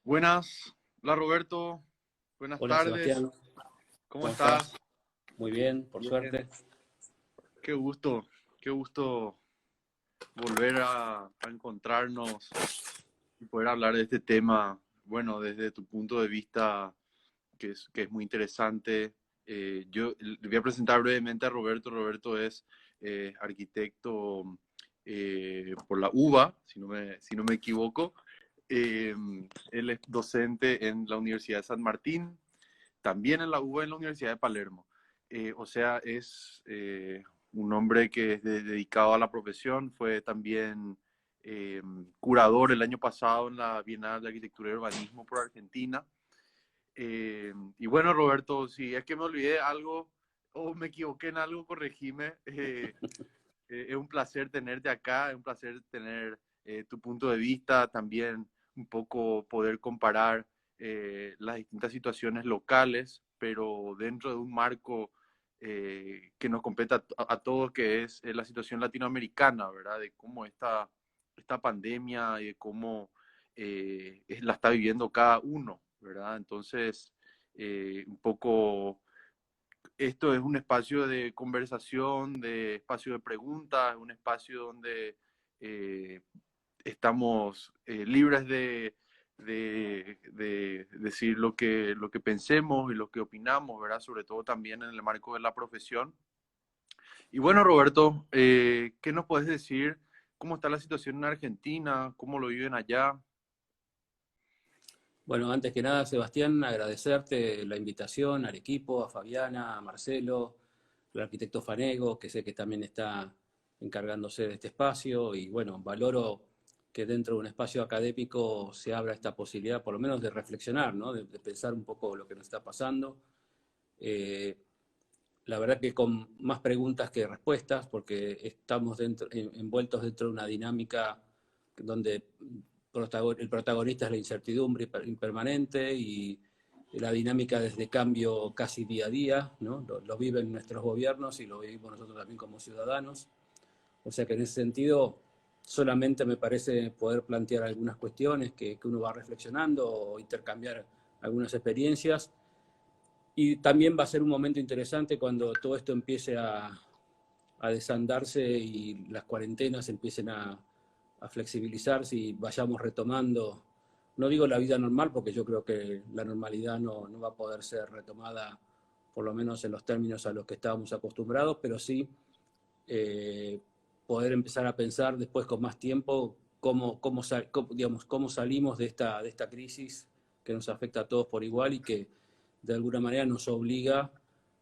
Buenas, hola Roberto, buenas Hola tardes, Sebastián, ¿cómo ¿cómo estás? estás? Muy bien, por Bien, suerte. qué gusto volver a encontrarnos y poder hablar de este tema, bueno, desde tu punto de vista, que es muy interesante. Yo le voy a presentar brevemente a Roberto. Roberto es arquitecto por la UBA, si no me equivoco. Eh, Él es docente en la Universidad de San Martín, también en la UBA, en la Universidad de Palermo. O sea, es un hombre que es dedicado a la profesión, fue también curador el año pasado en la Bienal de Arquitectura y Urbanismo por Argentina. Y bueno, Roberto, si es que me olvidé algo o me equivoqué en algo, corregime. Es un placer tenerte acá, es un placer tener tu punto de vista, también un poco poder comparar las distintas situaciones locales, pero dentro de un marco que nos compete a todos, que es la situación latinoamericana, ¿verdad? De cómo esta pandemia y de cómo la está viviendo cada uno, ¿verdad? Entonces, un poco esto es un espacio de conversación, de espacio de preguntas, un espacio donde eh, estamos libres de decir lo que pensemos y lo que opinamos, ¿verdad? Sobre todo también en el marco de la profesión. Y bueno, Roberto, ¿qué nos puedes decir? ¿Cómo está la situación en Argentina? ¿Cómo lo viven allá? Bueno, antes que nada, Sebastián, agradecerte la invitación al equipo, a Fabiana, a Marcelo, al arquitecto Fanego, que sé que también está encargándose de este espacio, y bueno, valoro que dentro de un espacio académico se abra esta posibilidad, por lo menos de reflexionar, ¿no? De pensar un poco lo que nos está pasando. Eh, la verdad que con más preguntas que respuestas, porque estamos envueltos dentro de una dinámica donde el protagonista es la incertidumbre impermanente y la dinámica desde cambio casi día a día, ¿no? Lo viven nuestros gobiernos y lo vivimos nosotros también como ciudadanos. O sea que en ese sentido solamente me parece poder plantear algunas cuestiones que uno va reflexionando o intercambiar algunas experiencias. Y también va a ser un momento interesante cuando todo esto empiece a desandarse y las cuarentenas empiecen a flexibilizarse y vayamos retomando, no digo la vida normal, porque yo creo que la normalidad no va a poder ser retomada, por lo menos en los términos a los que estábamos acostumbrados, pero sí eh, poder empezar a pensar después con más tiempo digamos, cómo salimos de esta crisis que nos afecta a todos por igual y que de alguna manera nos obliga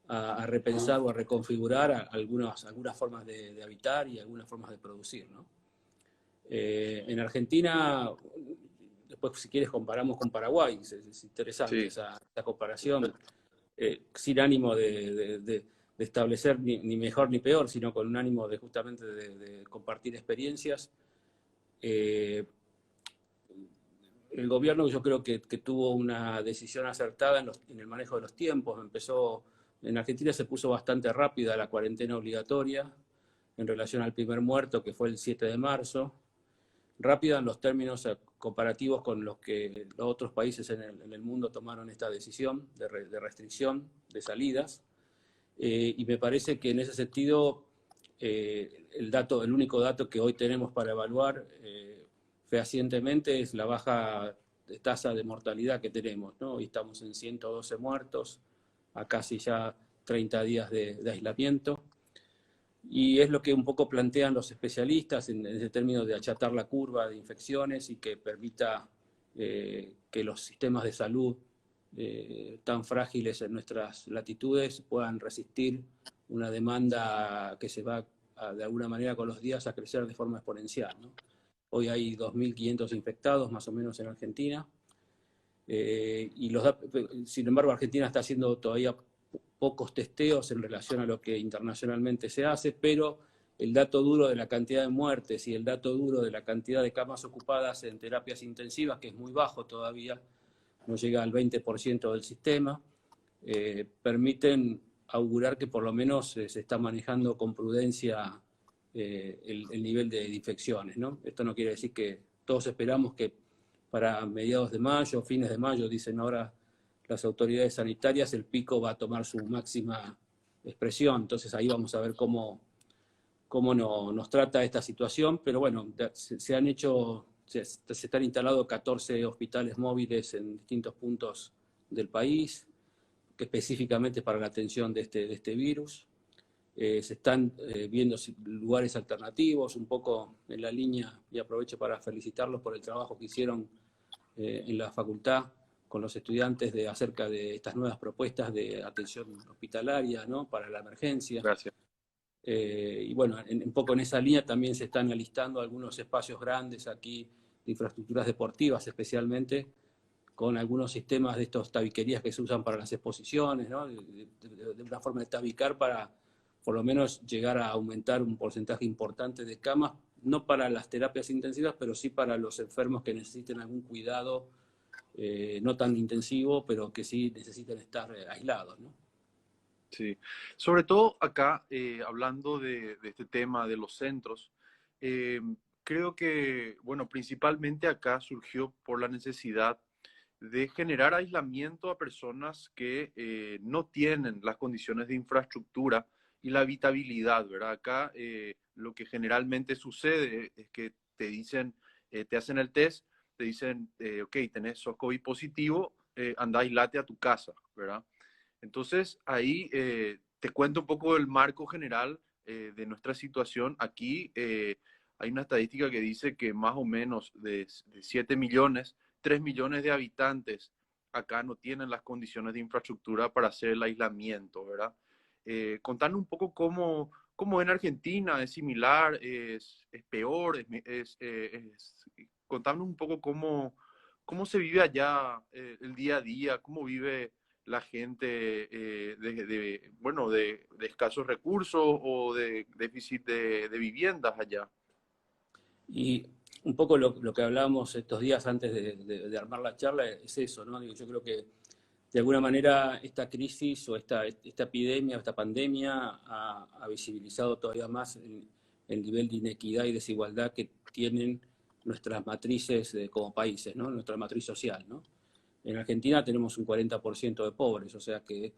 a repensar o a reconfigurar algunas formas de habitar y algunas formas de producir, ¿no? En Argentina, después si quieres comparamos con Paraguay, es interesante Sí. esa comparación, sin ánimo de establecer ni mejor ni peor, sino con un ánimo de justamente de compartir experiencias. Eh, el gobierno yo creo que tuvo una decisión acertada en el manejo de los tiempos. En Argentina se puso bastante rápida la cuarentena obligatoria en relación al primer muerto, que fue el 7 de marzo. Rápida en los términos comparativos con los que los otros países en el mundo tomaron esta decisión de restricción de salidas. Y me parece que en ese sentido el único dato que hoy tenemos para evaluar fehacientemente es la baja tasa de mortalidad que tenemos, ¿no? Hoy estamos en 112 muertos, a casi ya 30 días de aislamiento. Y es lo que un poco plantean los especialistas en ese término de achatar la curva de infecciones y que permita que los sistemas de salud tan frágiles en nuestras latitudes puedan resistir una demanda que se va de alguna manera con los días a crecer de forma exponencial, ¿no? Hoy hay 2.500 infectados más o menos en Argentina. Sin embargo, Argentina está haciendo todavía pocos testeos en relación a lo que internacionalmente se hace, pero el dato duro de la cantidad de muertes y el dato duro de la cantidad de camas ocupadas en terapias intensivas, que es muy bajo todavía, no llega al 20% del sistema, permiten augurar que por lo menos se está manejando con prudencia el nivel de infecciones, ¿no? Esto no quiere decir que todos esperamos que para mediados de mayo, fines de mayo, dicen ahora las autoridades sanitarias, el pico va a tomar su máxima expresión. Entonces ahí vamos a ver cómo nos trata esta situación, pero bueno, se están instalados 14 hospitales móviles en distintos puntos del país, específicamente para la atención de este virus. Se están viendo lugares alternativos, un poco en la línea, y aprovecho para felicitarlos por el trabajo que hicieron en la facultad con los estudiantes acerca de estas nuevas propuestas de atención hospitalaria, ¿no?, para la emergencia. Gracias. Y bueno, un poco en esa línea también se están alistando algunos espacios grandes aquí, de infraestructuras deportivas especialmente, con algunos sistemas de estos tabiquerías que se usan para las exposiciones, ¿no?, de una forma de tabicar para por lo menos llegar a aumentar un porcentaje importante de camas, no para las terapias intensivas, pero sí para los enfermos que necesiten algún cuidado no tan intensivo, pero que sí necesiten estar aislados, ¿no? Sí, sobre todo acá, hablando de este tema de los centros, eh, creo que, bueno, principalmente acá surgió por la necesidad de generar aislamiento a personas que no tienen las condiciones de infraestructura y la habitabilidad, ¿verdad? Acá lo que generalmente sucede es que te dicen, te hacen el test, te dicen, ok, sos COVID positivo, anda, aislate a tu casa, ¿verdad? Entonces, ahí te cuento un poco del marco general de nuestra situación. Aquí hay una estadística que dice que más o menos de 7 millones, 3 millones de habitantes acá no tienen las condiciones de infraestructura para hacer el aislamiento, ¿verdad? Contando un poco cómo en Argentina es similar, es peor, contando un poco cómo se vive allá el día a día, cómo vive la gente bueno, de escasos recursos o de déficit de viviendas allá. Y un poco lo que hablábamos estos días antes de armar la charla es eso, ¿no? Digo, yo creo que de alguna manera esta crisis o esta epidemia, esta pandemia ha visibilizado todavía más el nivel de inequidad y desigualdad que tienen nuestras matrices como países, ¿no?, nuestra matriz social, ¿no? En Argentina tenemos un 40% de pobres, o sea que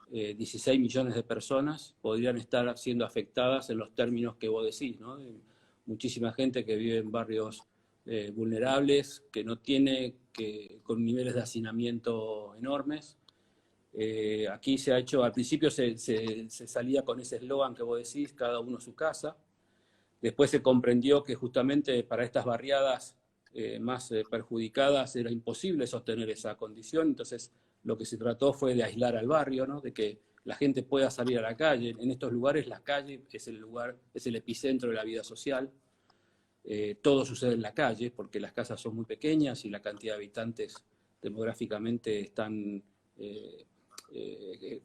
16 millones de personas podrían estar siendo afectadas en los términos que vos decís, ¿no? Muchísima gente que vive en barrios vulnerables, que no tiene, con niveles de hacinamiento enormes. Aquí se ha hecho, al principio se salía con ese eslogan que vos decís, cada uno su casa. Después se comprendió que justamente para estas barriadas más perjudicadas era imposible sostener esa condición, entonces lo que se trató fue de aislar al barrio, ¿no?, de que la gente pueda salir a la calle. En estos lugares la calle es el epicentro de la vida social. Todo sucede en la calle porque las casas son muy pequeñas y la cantidad de habitantes demográficamente están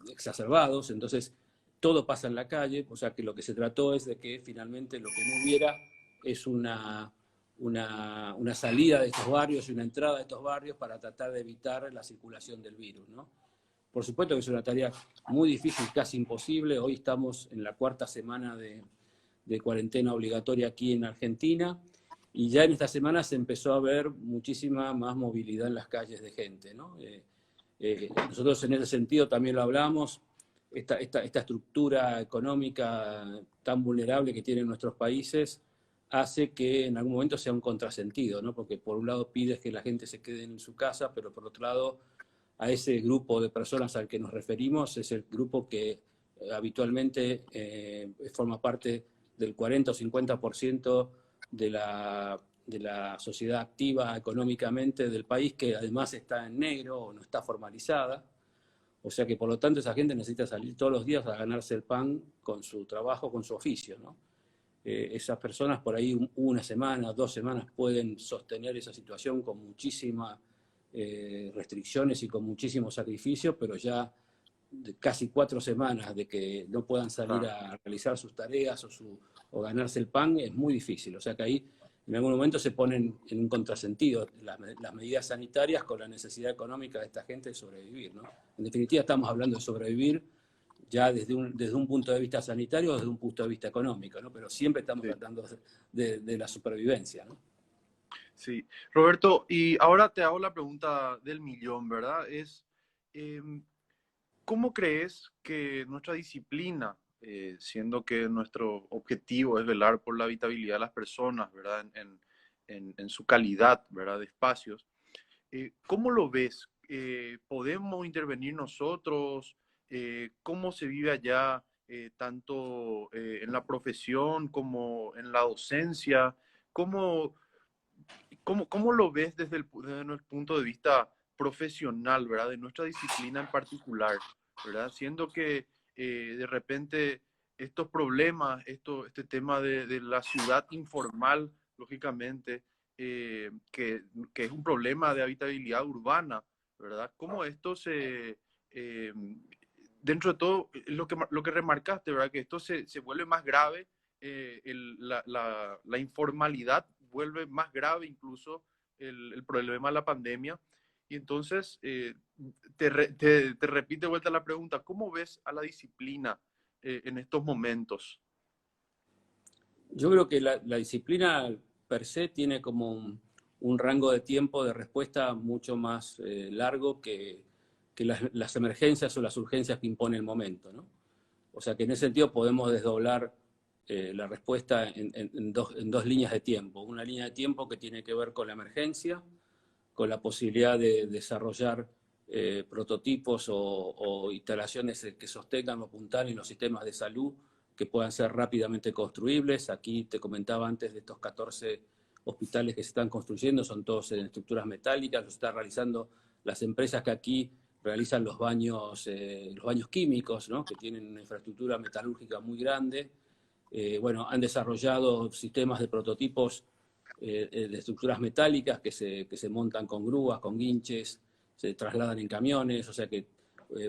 exacerbados, entonces todo pasa en la calle, o sea que lo que se trató es de que finalmente lo que no hubiera es una salida de estos barrios y una entrada de estos barrios para tratar de evitar la circulación del virus, ¿no? Por supuesto que es una tarea muy difícil, casi imposible. Hoy estamos en la 4ª semana de cuarentena obligatoria aquí en Argentina y ya en esta semana se empezó a ver muchísima más movilidad en las calles de gente, ¿no? Nosotros en ese sentido también lo hablamos, esta estructura económica tan vulnerable que tienen nuestros países hace que en algún momento sea un contrasentido, ¿no? Porque por un lado pides que la gente se quede en su casa, pero por otro lado a ese grupo de personas al que nos referimos es el grupo que habitualmente forma parte del 40 o 50% de la sociedad activa económicamente del país, que además está en negro o no está formalizada. O sea que por lo tanto esa gente necesita salir todos los días a ganarse el pan con su trabajo, con su oficio, ¿no? Esas personas por ahí una semana, 2 semanas pueden sostener esa situación con muchísimas restricciones y con muchísimo sacrificio, pero ya casi 4 semanas de que no puedan salir a realizar sus tareas o ganarse el pan es muy difícil. O sea que ahí en algún momento se ponen en un contrasentido las medidas sanitarias con la necesidad económica de esta gente de sobrevivir, ¿no? En definitiva estamos hablando de sobrevivir ya desde un punto de vista sanitario o desde un punto de vista económico, ¿no? Pero siempre estamos tratando de la supervivencia, ¿no? Sí, Roberto, y ahora te hago la pregunta del millón, ¿verdad? Em, ¿Cómo crees que nuestra disciplina, siendo que nuestro objetivo es velar por la habitabilidad de las personas, ¿verdad? En su calidad, ¿verdad? De espacios, ¿cómo lo ves? ¿Podemos intervenir nosotros? ¿Cómo se vive allá, tanto en la profesión como en la docencia? ¿Cómo, cómo lo ves desde nuestro punto de vista profesional, ¿verdad? De nuestra disciplina en particular, ¿verdad? Siendo que de repente estos problemas, este tema de la ciudad informal, lógicamente, que es un problema de habitabilidad urbana, ¿verdad? ¿Cómo esto eh, dentro de todo, lo que remarcaste, ¿verdad? Que esto se vuelve más grave, la informalidad vuelve más grave incluso el problema de la pandemia. Y entonces, te repite de vuelta la pregunta, ¿cómo ves a la disciplina en estos momentos? Yo creo que la disciplina per se tiene como un rango de tiempo de respuesta mucho más largo que las emergencias o las urgencias que impone el momento, ¿no? O sea que en ese sentido podemos desdoblar la respuesta en dos líneas de tiempo. Una línea de tiempo que tiene que ver con la emergencia, con la posibilidad de desarrollar prototipos o instalaciones que sostengan o apuntan en los sistemas de salud que puedan ser rápidamente construibles. Aquí te comentaba antes de estos 14 hospitales que se están construyendo, son todos en estructuras metálicas, los están realizando las empresas que aquí realizan los baños químicos, ¿no? Que tienen una infraestructura metalúrgica muy grande. Bueno, han desarrollado sistemas de prototipos de estructuras metálicas que se montan con grúas, con guinches, se trasladan en camiones, o sea que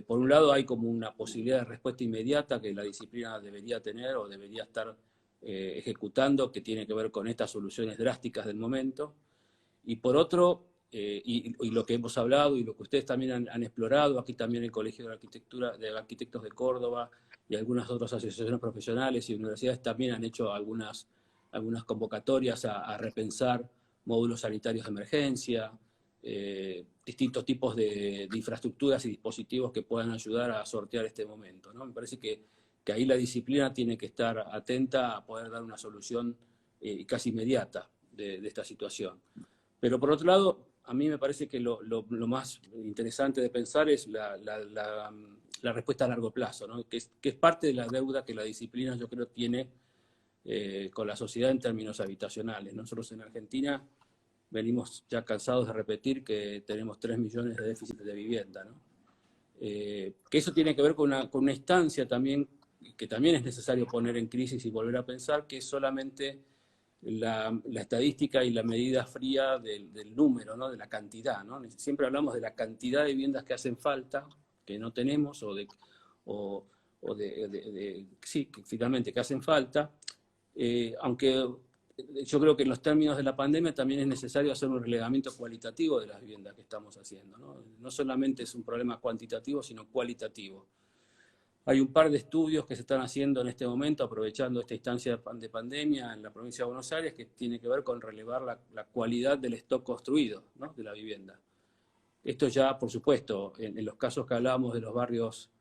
por un lado hay como una posibilidad de respuesta inmediata que la disciplina debería tener o debería estar ejecutando, que tiene que ver con estas soluciones drásticas del momento. Y por otro, y lo que hemos hablado y lo que ustedes también han explorado, aquí también el Colegio de Arquitectura, de Arquitectos de Córdoba y algunas otras asociaciones profesionales y universidades también han hecho algunas convocatorias a repensar módulos sanitarios de emergencia, distintos tipos de infraestructuras y dispositivos que puedan ayudar a sortear este momento, ¿no? Me parece que ahí la disciplina tiene que estar atenta a poder dar una solución casi inmediata de esta situación. Pero por otro lado, a mí me parece que lo más interesante de pensar es la respuesta a largo plazo, ¿no? Que es parte de la deuda que la disciplina yo creo tiene con la sociedad en términos habitacionales. Nosotros en Argentina venimos ya cansados de repetir que tenemos 3 millones de déficit de vivienda, ¿no? Que eso tiene que ver con una instancia también que también es necesario poner en crisis y volver a pensar, que es solamente la estadística y la medida fría del número, ¿no? De la cantidad, ¿no? Siempre hablamos de la cantidad de viviendas que hacen falta, que no tenemos, sí, que finalmente que hacen falta, aunque yo creo que en los términos de la pandemia también es necesario hacer un relevamiento cualitativo de las viviendas que estamos haciendo, ¿no? No solamente es un problema cuantitativo, sino cualitativo. Hay un par de estudios que se están haciendo en este momento, aprovechando esta instancia de pandemia en la provincia de Buenos Aires, que tiene que ver con relevar la cualidad del stock construido, ¿no? De la vivienda. Esto ya, por supuesto, en los casos que hablábamos de los barrios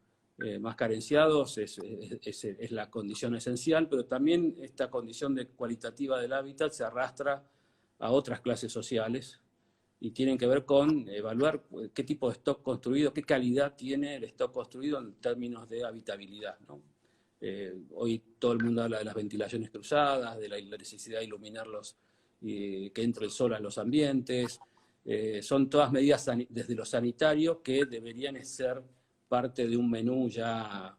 más carenciados es la condición esencial, pero también esta condición cualitativa del hábitat se arrastra a otras clases sociales y tienen que ver con evaluar qué tipo de stock construido, qué calidad tiene el stock construido en términos de habitabilidad, ¿no? Hoy todo el mundo habla de las ventilaciones cruzadas, de la necesidad de iluminarlos, que entre el sol a los ambientes. Son todas medidas desde lo sanitario que deberían ser parte de un menú ya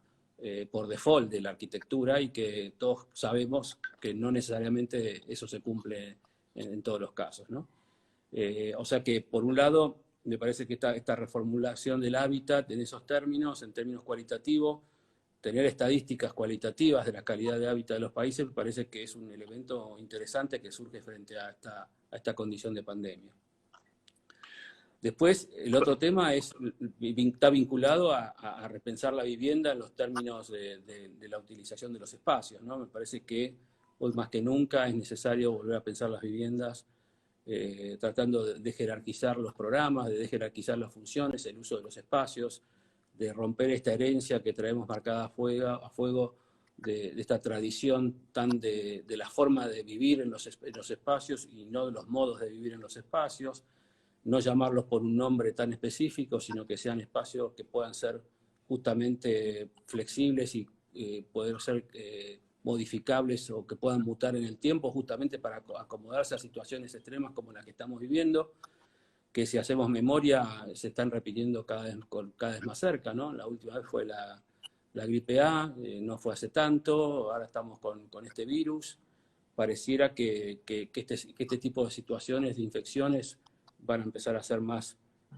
por default de la arquitectura y que todos sabemos que no necesariamente eso se cumple en todos los casos, ¿no? O sea que, por un lado, me parece que esta reformulación del hábitat en esos términos, en términos cualitativos, tener estadísticas cualitativas de la calidad de hábitat de los países, me parece que es un elemento interesante que surge frente a esta condición de pandemia. Después, el otro tema está vinculado a repensar la vivienda en los términos de la utilización de los espacios, ¿no? Me parece que hoy más que nunca es necesario volver a pensar las viviendas tratando de jerarquizar los programas, de jerarquizar las funciones, el uso de los espacios, de romper esta herencia que traemos marcada a fuego de esta tradición tan de la forma de vivir en los espacios y no de los modos de vivir en los espacios, no llamarlos por un nombre tan específico, sino que sean espacios que puedan ser justamente flexibles y poder ser modificables o que puedan mutar en el tiempo justamente para acomodarse a situaciones extremas como las que estamos viviendo, que si hacemos memoria se están repitiendo cada vez más cerca, ¿no? La última vez fue la gripe A, no fue hace tanto, ahora estamos con este virus. Pareciera que este tipo de situaciones, de infecciones, van a empezar a ser más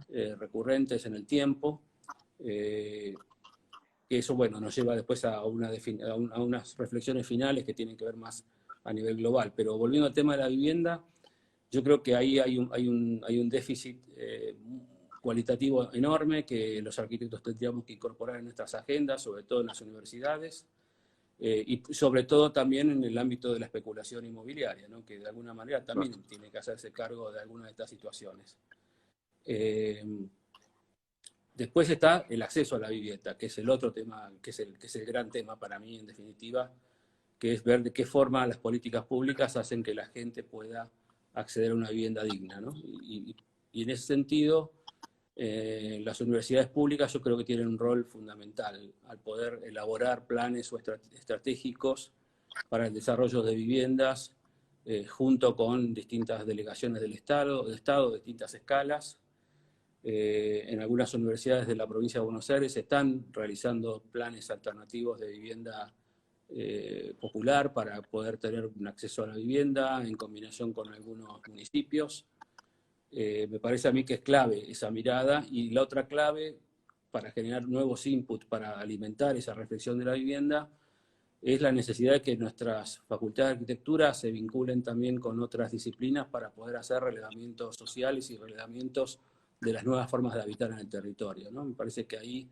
recurrentes en el tiempo. Que eso, bueno, nos lleva después a unas reflexiones finales que tienen que ver más a nivel global. Pero volviendo al tema de la vivienda, yo creo que ahí hay un déficit cualitativo enorme que los arquitectos tendríamos que incorporar en nuestras agendas, sobre todo en las universidades, y sobre todo también en el ámbito de la especulación inmobiliaria, ¿no? Que de alguna manera también tiene que hacerse cargo de algunas de estas situaciones. Después está el acceso a la vivienda, que es el otro tema, que es el gran tema para mí, en definitiva, que es ver de qué forma las políticas públicas hacen que la gente pueda acceder a una vivienda digna, ¿no? Y en ese sentido, las universidades públicas yo creo que tienen un rol fundamental al poder elaborar planes o estratégicos para el desarrollo de viviendas junto con distintas delegaciones del Estado, de distintas escalas. En algunas universidades de la provincia de Buenos Aires se están realizando planes alternativos de vivienda popular para poder tener un acceso a la vivienda en combinación con algunos municipios. Me parece a mí que es clave esa mirada, y la otra clave para generar nuevos inputs, para alimentar esa reflexión de la vivienda, es la necesidad de que nuestras facultades de arquitectura se vinculen también con otras disciplinas para poder hacer relevamientos sociales y relevamientos de las nuevas formas de habitar en el territorio, ¿no? Me parece que ahí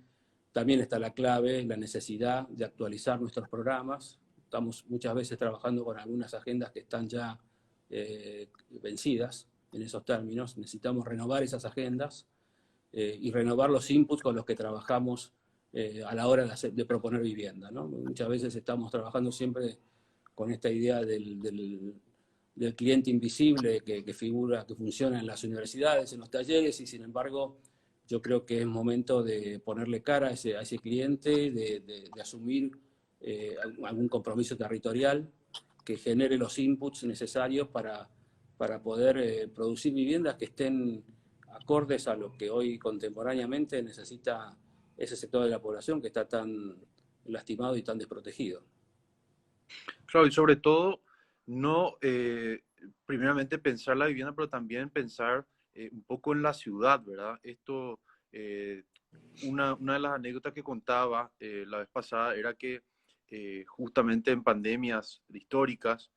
también está la clave, la necesidad de actualizar nuestros programas. Estamos muchas veces trabajando con algunas agendas que están ya vencidas en esos términos. Necesitamos renovar esas agendas y renovar los inputs con los que trabajamos a la hora de proponer vivienda, ¿no? Muchas veces estamos trabajando siempre con esta idea del cliente invisible que figura, que funciona en las universidades, en los talleres, y sin embargo yo creo que es momento de ponerle cara a ese cliente, de asumir algún compromiso territorial que genere los inputs necesarios para poder producir viviendas que estén acordes a lo que hoy contemporáneamente necesita ese sector de la población que está tan lastimado y tan desprotegido. Claro, y sobre todo, no primeramente pensar la vivienda, pero también pensar un poco en la ciudad, ¿verdad? Esto, una de las anécdotas que contaba la vez pasada era que justamente en pandemias históricas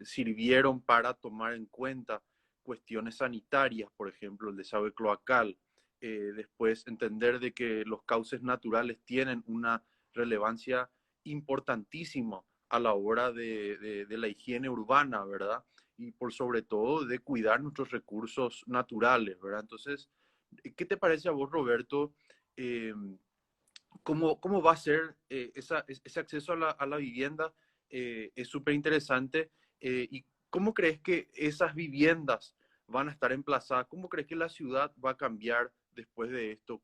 sirvieron para tomar en cuenta cuestiones sanitarias, por ejemplo, el desagüe cloacal, después entender de que los cauces naturales tienen una relevancia importantísima a la hora de la higiene urbana, ¿verdad? Y por sobre todo de cuidar nuestros recursos naturales, ¿verdad? Entonces, ¿qué te parece a vos, Roberto? ¿Cómo va a ser ese acceso a la vivienda? Es súper interesante. ¿Y cómo crees que esas viviendas van a estar emplazadas? ¿Cómo crees que la ciudad va a cambiar después de esto?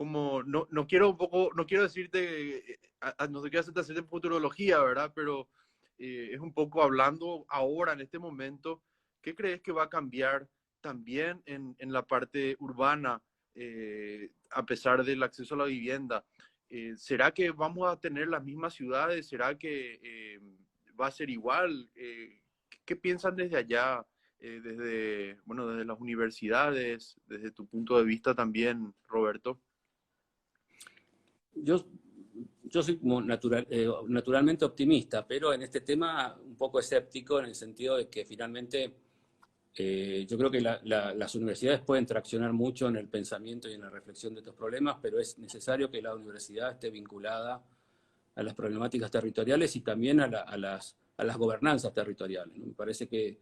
No quiero un poco, no quiero decirte, no sé qué hacerte futurología, ¿verdad? Pero es un poco hablando ahora, en este momento, ¿qué crees que va a cambiar también en la parte urbana? A pesar del acceso a la vivienda. ¿Será que vamos a tener las mismas ciudades? ¿Será que va a ser igual? ¿Qué piensan desde allá, desde las universidades, desde tu punto de vista también, Roberto? Yo soy naturalmente optimista, pero en este tema un poco escéptico en el sentido de que finalmente yo creo que las universidades pueden traccionar mucho en el pensamiento y en la reflexión de estos problemas, pero es necesario que la universidad esté vinculada a las problemáticas territoriales y también a las gobernanzas territoriales, ¿no? Me parece que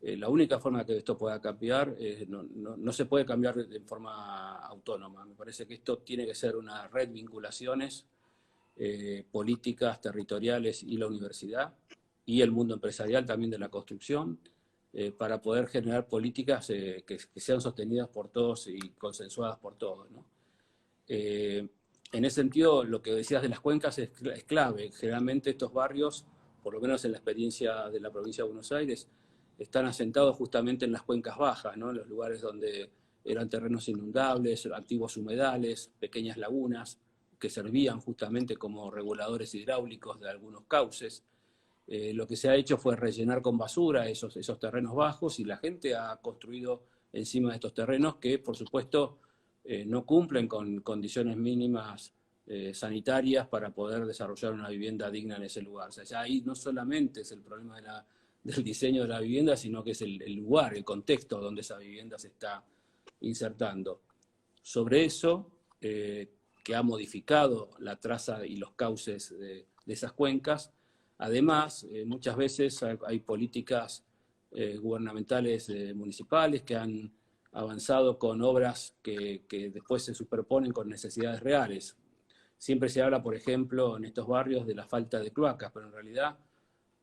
La única forma que esto pueda cambiar, no se puede cambiar de forma autónoma. Me parece que esto tiene que ser una red de vinculaciones políticas, territoriales y la universidad, y el mundo empresarial también de la construcción, para poder generar políticas que sean sostenidas por todos y consensuadas por todos, ¿no? En ese sentido, lo que decías de las cuencas es clave. Generalmente estos barrios, por lo menos en la experiencia de la provincia de Buenos Aires, están asentados justamente en las cuencas bajas, ¿no? En los lugares donde eran terrenos inundables, antiguos humedales, pequeñas lagunas, que servían justamente como reguladores hidráulicos de algunos cauces. Lo que se ha hecho fue rellenar con basura esos terrenos bajos, y la gente ha construido encima de estos terrenos que, por supuesto, no cumplen con condiciones mínimas sanitarias para poder desarrollar una vivienda digna en ese lugar. O sea, ya ahí no solamente es el problema del diseño de la vivienda, sino que es el lugar, el contexto donde esa vivienda se está insertando. Sobre eso, que ha modificado la traza y los cauces de esas cuencas, además, muchas veces hay políticas gubernamentales municipales que han avanzado con obras que después se superponen con necesidades reales. Siempre se habla, por ejemplo, en estos barrios de la falta de cloacas, pero en realidad,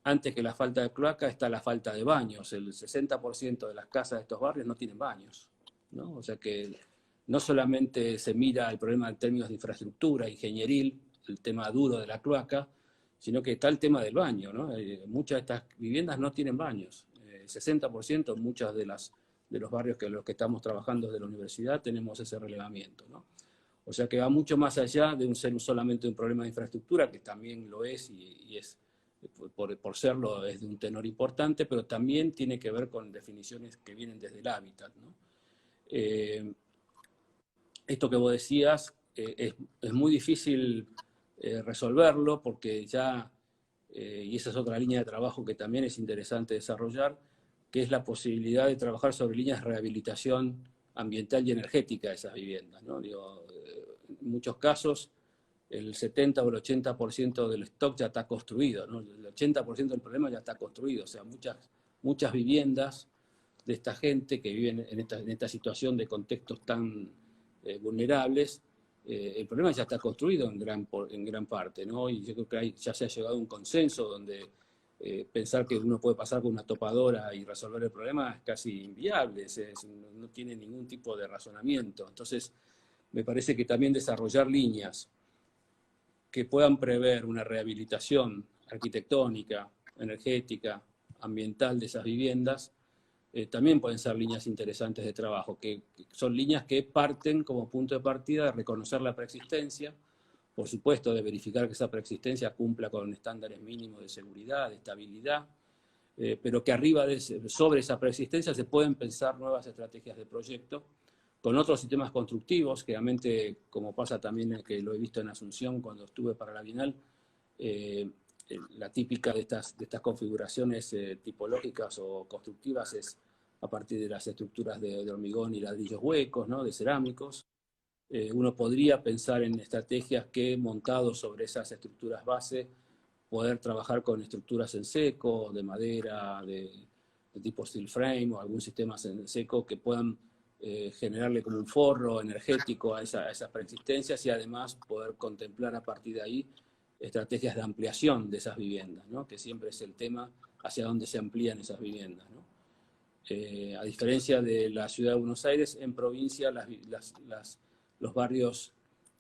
antes que la falta de cloacas está la falta de baños. El 60% de las casas de estos barrios no tienen baños, ¿no? O sea que no solamente se mira el problema en términos de infraestructura, ingenieril, el tema duro de la cloaca, sino que está el tema del baño, ¿no? Muchas de estas viviendas no tienen baños. 60% en muchos de los barrios que los que estamos trabajando desde la universidad tenemos ese relevamiento, ¿no? O sea que va mucho más allá de ser solamente un problema de infraestructura, que también lo es, y es, por serlo, es de un tenor importante, pero también tiene que ver con definiciones que vienen desde el hábitat, ¿no? Esto que vos decías es muy difícil resolverlo, porque ya, y esa es otra línea de trabajo que también es interesante desarrollar, que es la posibilidad de trabajar sobre líneas de rehabilitación ambiental y energética de esas viviendas, ¿no? Digo, en muchos casos el 70 o el 80% del stock ya está construido, ¿no? El 80% del problema ya está construido. O sea, muchas viviendas de esta gente que vive en esta situación de contextos tan vulnerables, el problema ya está construido en gran parte, ¿no? Y yo creo que ya se ha llegado a un consenso donde pensar que uno puede pasar con una topadora y resolver el problema es casi inviable, no tiene ningún tipo de razonamiento. Entonces, me parece que también desarrollar líneas que puedan prever una rehabilitación arquitectónica, energética, ambiental de esas viviendas, también pueden ser líneas interesantes de trabajo, que son líneas que parten como punto de partida de reconocer la preexistencia, por supuesto de verificar que esa preexistencia cumpla con estándares mínimos de seguridad, de estabilidad, pero que sobre esa preexistencia se pueden pensar nuevas estrategias de proyecto con otros sistemas constructivos, que realmente, como pasa también, que lo he visto en Asunción cuando estuve para la Bienal, la típica de estas configuraciones tipológicas o constructivas es a partir de las estructuras de hormigón y ladrillos huecos, ¿no? De cerámicos. Uno podría pensar en estrategias que, montados sobre esas estructuras base, poder trabajar con estructuras en seco, de madera, de tipo steel frame, o algún sistema en seco que puedan generarle como un forro energético a esas preexistencias, y además poder contemplar a partir de ahí estrategias de ampliación de esas viviendas, ¿no? Que siempre es el tema hacia dónde se amplían esas viviendas, ¿no? A diferencia de la ciudad de Buenos Aires, en provincia los barrios,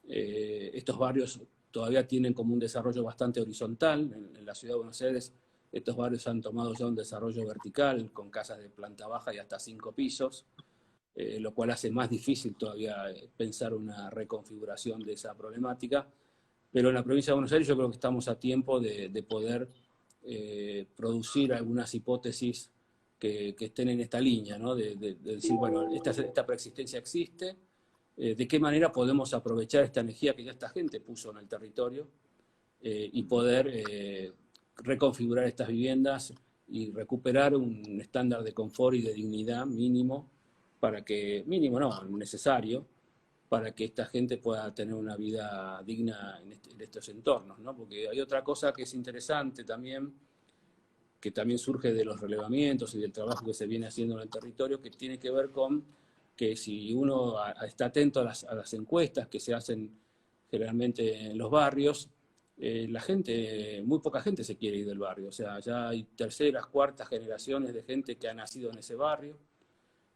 estos barrios todavía tienen como un desarrollo bastante horizontal. En la ciudad de Buenos Aires estos barrios han tomado ya un desarrollo vertical, con casas de planta baja y hasta 5 pisos, lo cual hace más difícil todavía pensar una reconfiguración de esa problemática. Pero en la provincia de Buenos Aires yo creo que estamos a tiempo de poder producir algunas hipótesis que estén en esta línea, ¿no? De decir, bueno, esta preexistencia existe, de qué manera podemos aprovechar esta energía que ya esta gente puso en el territorio, y poder reconfigurar estas viviendas y recuperar un estándar de confort y de dignidad mínimo, mínimo no, necesario, para que esta gente pueda tener una vida digna en estos entornos, ¿no? Porque hay otra cosa que es interesante también, que también surge de los relevamientos y del trabajo que se viene haciendo en el territorio, que tiene que ver con que si uno está atento a las encuestas que se hacen generalmente en los barrios, la gente, muy poca gente se quiere ir del barrio. O sea, ya hay terceras, cuartas generaciones de gente que ha nacido en ese barrio.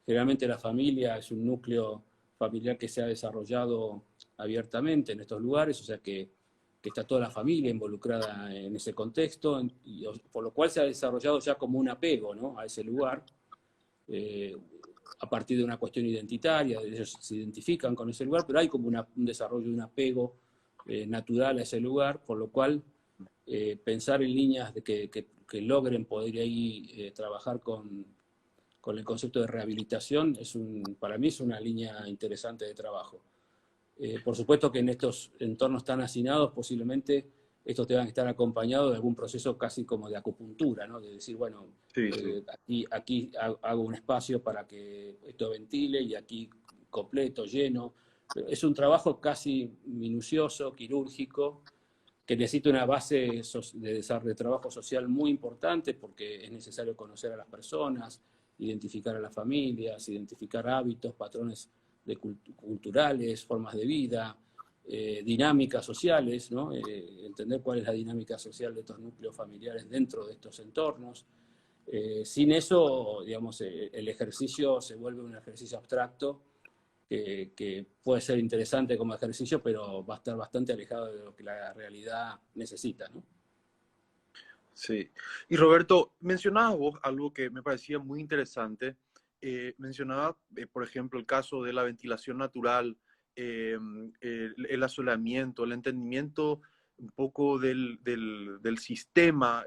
Generalmente la familia es un núcleo familiar que se ha desarrollado abiertamente en estos lugares, o sea que está toda la familia involucrada en ese contexto, y, por lo cual se ha desarrollado ya como un apego, ¿no?, a ese lugar, a partir de una cuestión identitaria. Ellos se identifican con ese lugar, pero hay como un desarrollo de un apego natural a ese lugar, por lo cual pensar en líneas de que logren poder ahí trabajar con el concepto de rehabilitación para mí es una línea interesante de trabajo. Por supuesto que en estos entornos tan hacinados posiblemente estos tengan que estar acompañados de algún proceso casi como de acupuntura, ¿no? De decir, bueno, sí. Aquí hago un espacio para que esto ventile y aquí completo, lleno. Es un trabajo casi minucioso, quirúrgico, que necesita una base de trabajo social muy importante porque es necesario conocer a las personas, identificar a las familias, identificar hábitos, patrones culturales, formas de vida, dinámicas sociales, ¿no? Entender cuál es la dinámica social de estos núcleos familiares dentro de estos entornos. Sin eso, digamos, el ejercicio se vuelve un ejercicio abstracto que puede ser interesante como ejercicio, pero va a estar bastante alejado de lo que la realidad necesita, ¿no? Sí. Y Roberto, mencionabas vos algo que me parecía muy interesante. Mencionaba, por ejemplo, el caso de la ventilación natural, el asolamiento, el entendimiento un poco del sistema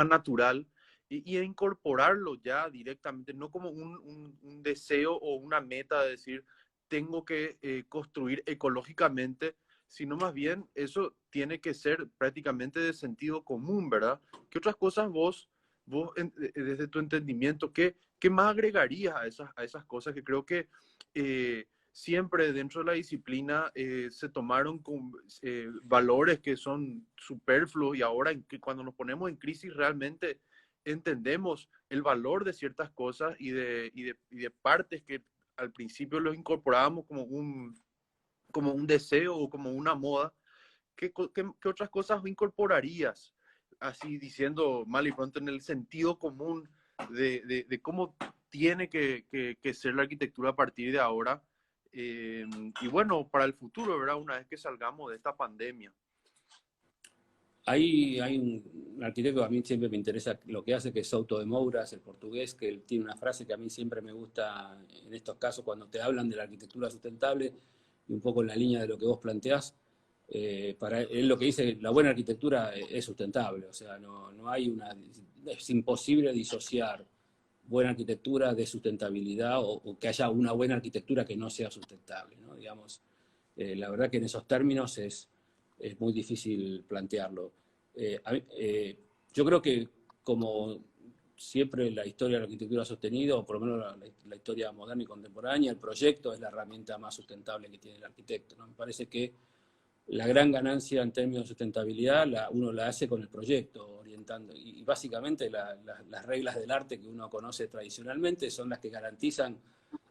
natural y incorporarlo ya directamente, no como un deseo o una meta de decir, tengo que construir ecológicamente, sino más bien eso tiene que ser prácticamente de sentido común, ¿verdad? ¿Qué otras cosas desde tu entendimiento, qué más agregarías a esas cosas que creo que siempre dentro de la disciplina se tomaron con valores que son superfluos y ahora cuando nos ponemos en crisis realmente entendemos el valor de ciertas cosas y de partes que al principio los incorporábamos como un deseo o como una moda? ¿Qué otras cosas incorporarías? Así diciendo mal y pronto en el sentido común de cómo tiene que ser la arquitectura a partir de ahora. Y bueno, para el futuro, ¿verdad? Una vez que salgamos de esta pandemia. Hay un arquitecto que a mí siempre me interesa lo que hace, que es Souto de Mouras, el portugués, que él tiene una frase que a mí siempre me gusta en estos casos cuando te hablan de la arquitectura sustentable y un poco en la línea de lo que vos planteás. Para él lo que dice, la buena arquitectura es sustentable, o sea, no hay es imposible disociar buena arquitectura de sustentabilidad o que haya una buena arquitectura que no sea sustentable, ¿no? Digamos, la verdad que en esos términos es muy difícil plantearlo. Yo creo que como siempre la historia de la arquitectura ha sostenido, o por lo menos la historia moderna y contemporánea, el proyecto es la herramienta más sustentable que tiene el arquitecto, ¿no? Me parece que la gran ganancia en términos de sustentabilidad uno la hace con el proyecto, orientando. Y básicamente las reglas del arte que uno conoce tradicionalmente son las que garantizan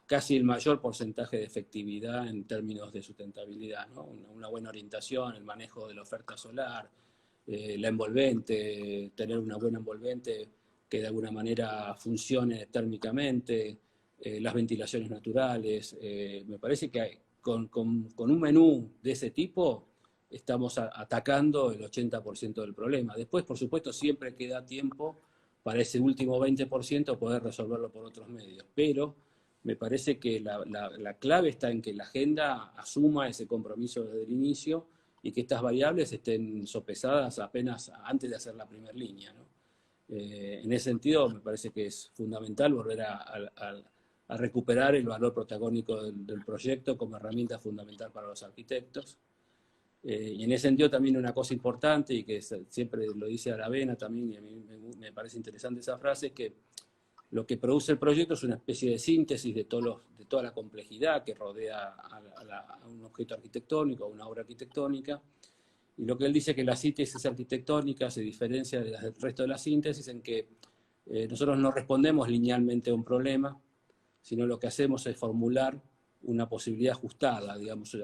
casi el mayor porcentaje de efectividad en términos de sustentabilidad, ¿no? Una buena orientación, el manejo de la oferta solar, la envolvente, tener una buena envolvente que de alguna manera funcione térmicamente, las ventilaciones naturales. Me parece que con un menú de ese tipo estamos atacando el 80% del problema. Después, por supuesto, siempre queda tiempo para ese último 20% poder resolverlo por otros medios, pero me parece que la clave está en que la agenda asuma ese compromiso desde el inicio y que estas variables estén sopesadas apenas antes de hacer la primera línea, ¿no? En ese sentido, me parece que es fundamental volver a recuperar el valor protagónico del proyecto como herramienta fundamental para los arquitectos. Y en ese sentido también una cosa importante, y que siempre lo dice Aravena también, y a mí me parece interesante esa frase, es que lo que produce el proyecto es una especie de síntesis de toda la complejidad que rodea a un objeto arquitectónico, a una obra arquitectónica, Y lo que él dice que la síntesis arquitectónica se diferencia del resto de las síntesis en que nosotros no respondemos linealmente a un problema, sino lo que hacemos es formular una posibilidad ajustada, digamos,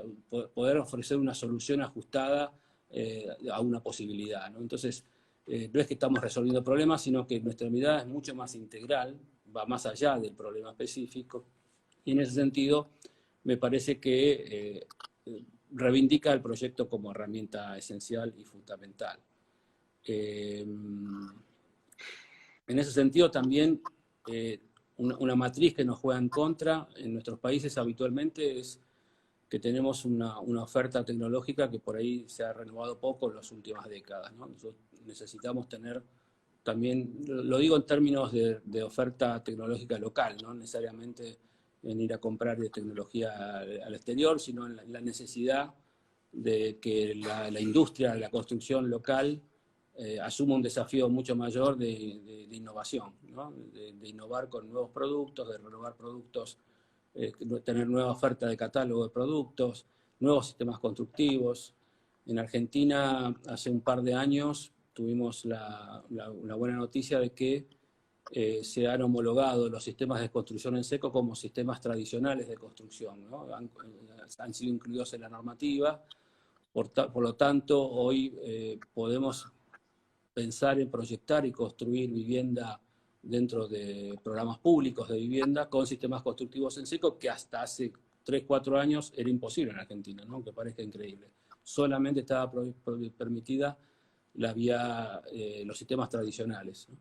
poder ofrecer una solución ajustada a una posibilidad, ¿no? Entonces, no es que estamos resolviendo problemas, sino que nuestra mirada es mucho más integral, va más allá del problema específico, y en ese sentido me parece que reivindica el proyecto como herramienta esencial y fundamental. En ese sentido también una matriz que nos juega en contra en nuestros países habitualmente es que tenemos una oferta tecnológica que por ahí se ha renovado poco en las últimas décadas, ¿no? Nosotros necesitamos tener también, lo digo en términos de oferta tecnológica local, no necesariamente en ir a comprar de tecnología al exterior, sino en la necesidad de que la industria de la construcción local asuma un desafío mucho mayor de innovación, ¿no? De innovar con nuevos productos, de renovar productos, tener nueva oferta de catálogo de productos, nuevos sistemas constructivos. En Argentina, hace un par de años, tuvimos la buena noticia de que se han homologado los sistemas de construcción en seco como sistemas tradicionales de construcción, ¿no? Han sido incluidos en la normativa. Por lo tanto, hoy podemos pensar en proyectar y construir vivienda dentro de programas públicos de vivienda con sistemas constructivos en seco que hasta hace 3, 4 años era imposible en Argentina, ¿no? Aunque parezca increíble. Solamente estaba permitida la vía, los sistemas tradicionales, ¿no?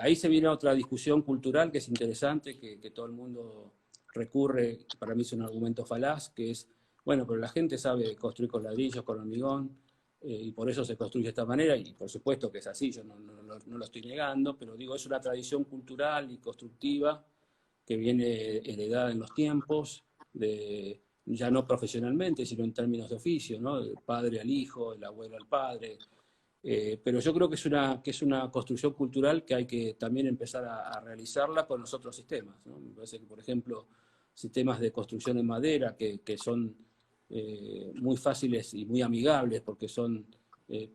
Ahí se viene otra discusión cultural que es interesante, que todo el mundo recurre, para mí es un argumento falaz, que es, bueno, pero la gente sabe construir con ladrillos, con hormigón, y por eso se construye de esta manera, y por supuesto que es así, yo no lo estoy negando, pero digo, es una tradición cultural y constructiva que viene heredada en los tiempos, ya no profesionalmente, sino en términos de oficio, ¿no? Del padre al hijo, el abuelo al padre. Pero yo creo que es una construcción cultural que hay que también empezar a realizarla con los otros sistemas, ¿no? Me parece que, por ejemplo, sistemas de construcción en madera que son muy fáciles y muy amigables porque son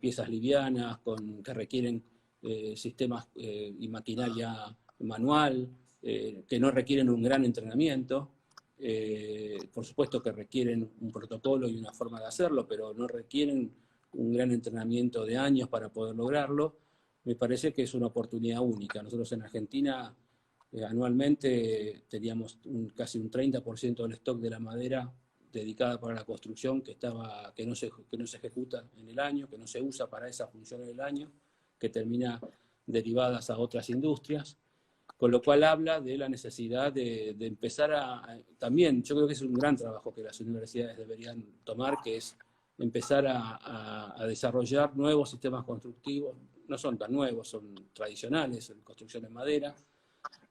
piezas livianas que requieren sistemas y maquinaria manual, que no requieren un gran entrenamiento. Por supuesto que requieren un protocolo y una forma de hacerlo, pero no requieren un gran entrenamiento de años para poder lograrlo. Me parece que es una oportunidad única. Nosotros en Argentina anualmente teníamos casi un 30% del stock de la madera dedicada para la construcción que no se ejecuta en el año, que no se usa para esa función en el año, que termina derivadas a otras industrias, con lo cual habla de la necesidad de empezar también, yo creo que es un gran trabajo que las universidades deberían tomar, que es empezar a desarrollar nuevos sistemas constructivos, no son tan nuevos, son tradicionales, en construcción en madera,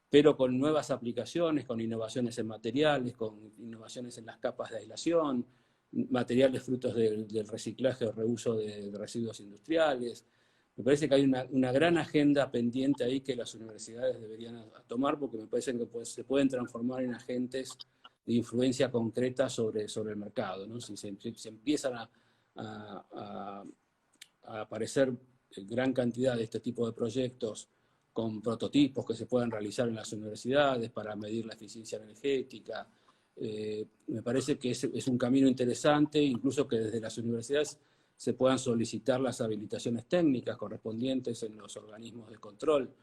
pero con nuevas aplicaciones, con innovaciones en materiales, con innovaciones en las capas de aislación, materiales frutos del reciclaje o reuso de residuos industriales. Me parece que hay una gran agenda pendiente ahí que las universidades deberían tomar, porque me parece que se pueden transformar en agentes de influencia concreta sobre el mercado, ¿no? Si se empiezan a aparecer gran cantidad de este tipo de proyectos con prototipos que se puedan realizar en las universidades para medir la eficiencia energética. Me parece que es un camino interesante, incluso que desde las universidades se puedan solicitar las habilitaciones técnicas correspondientes en los organismos de control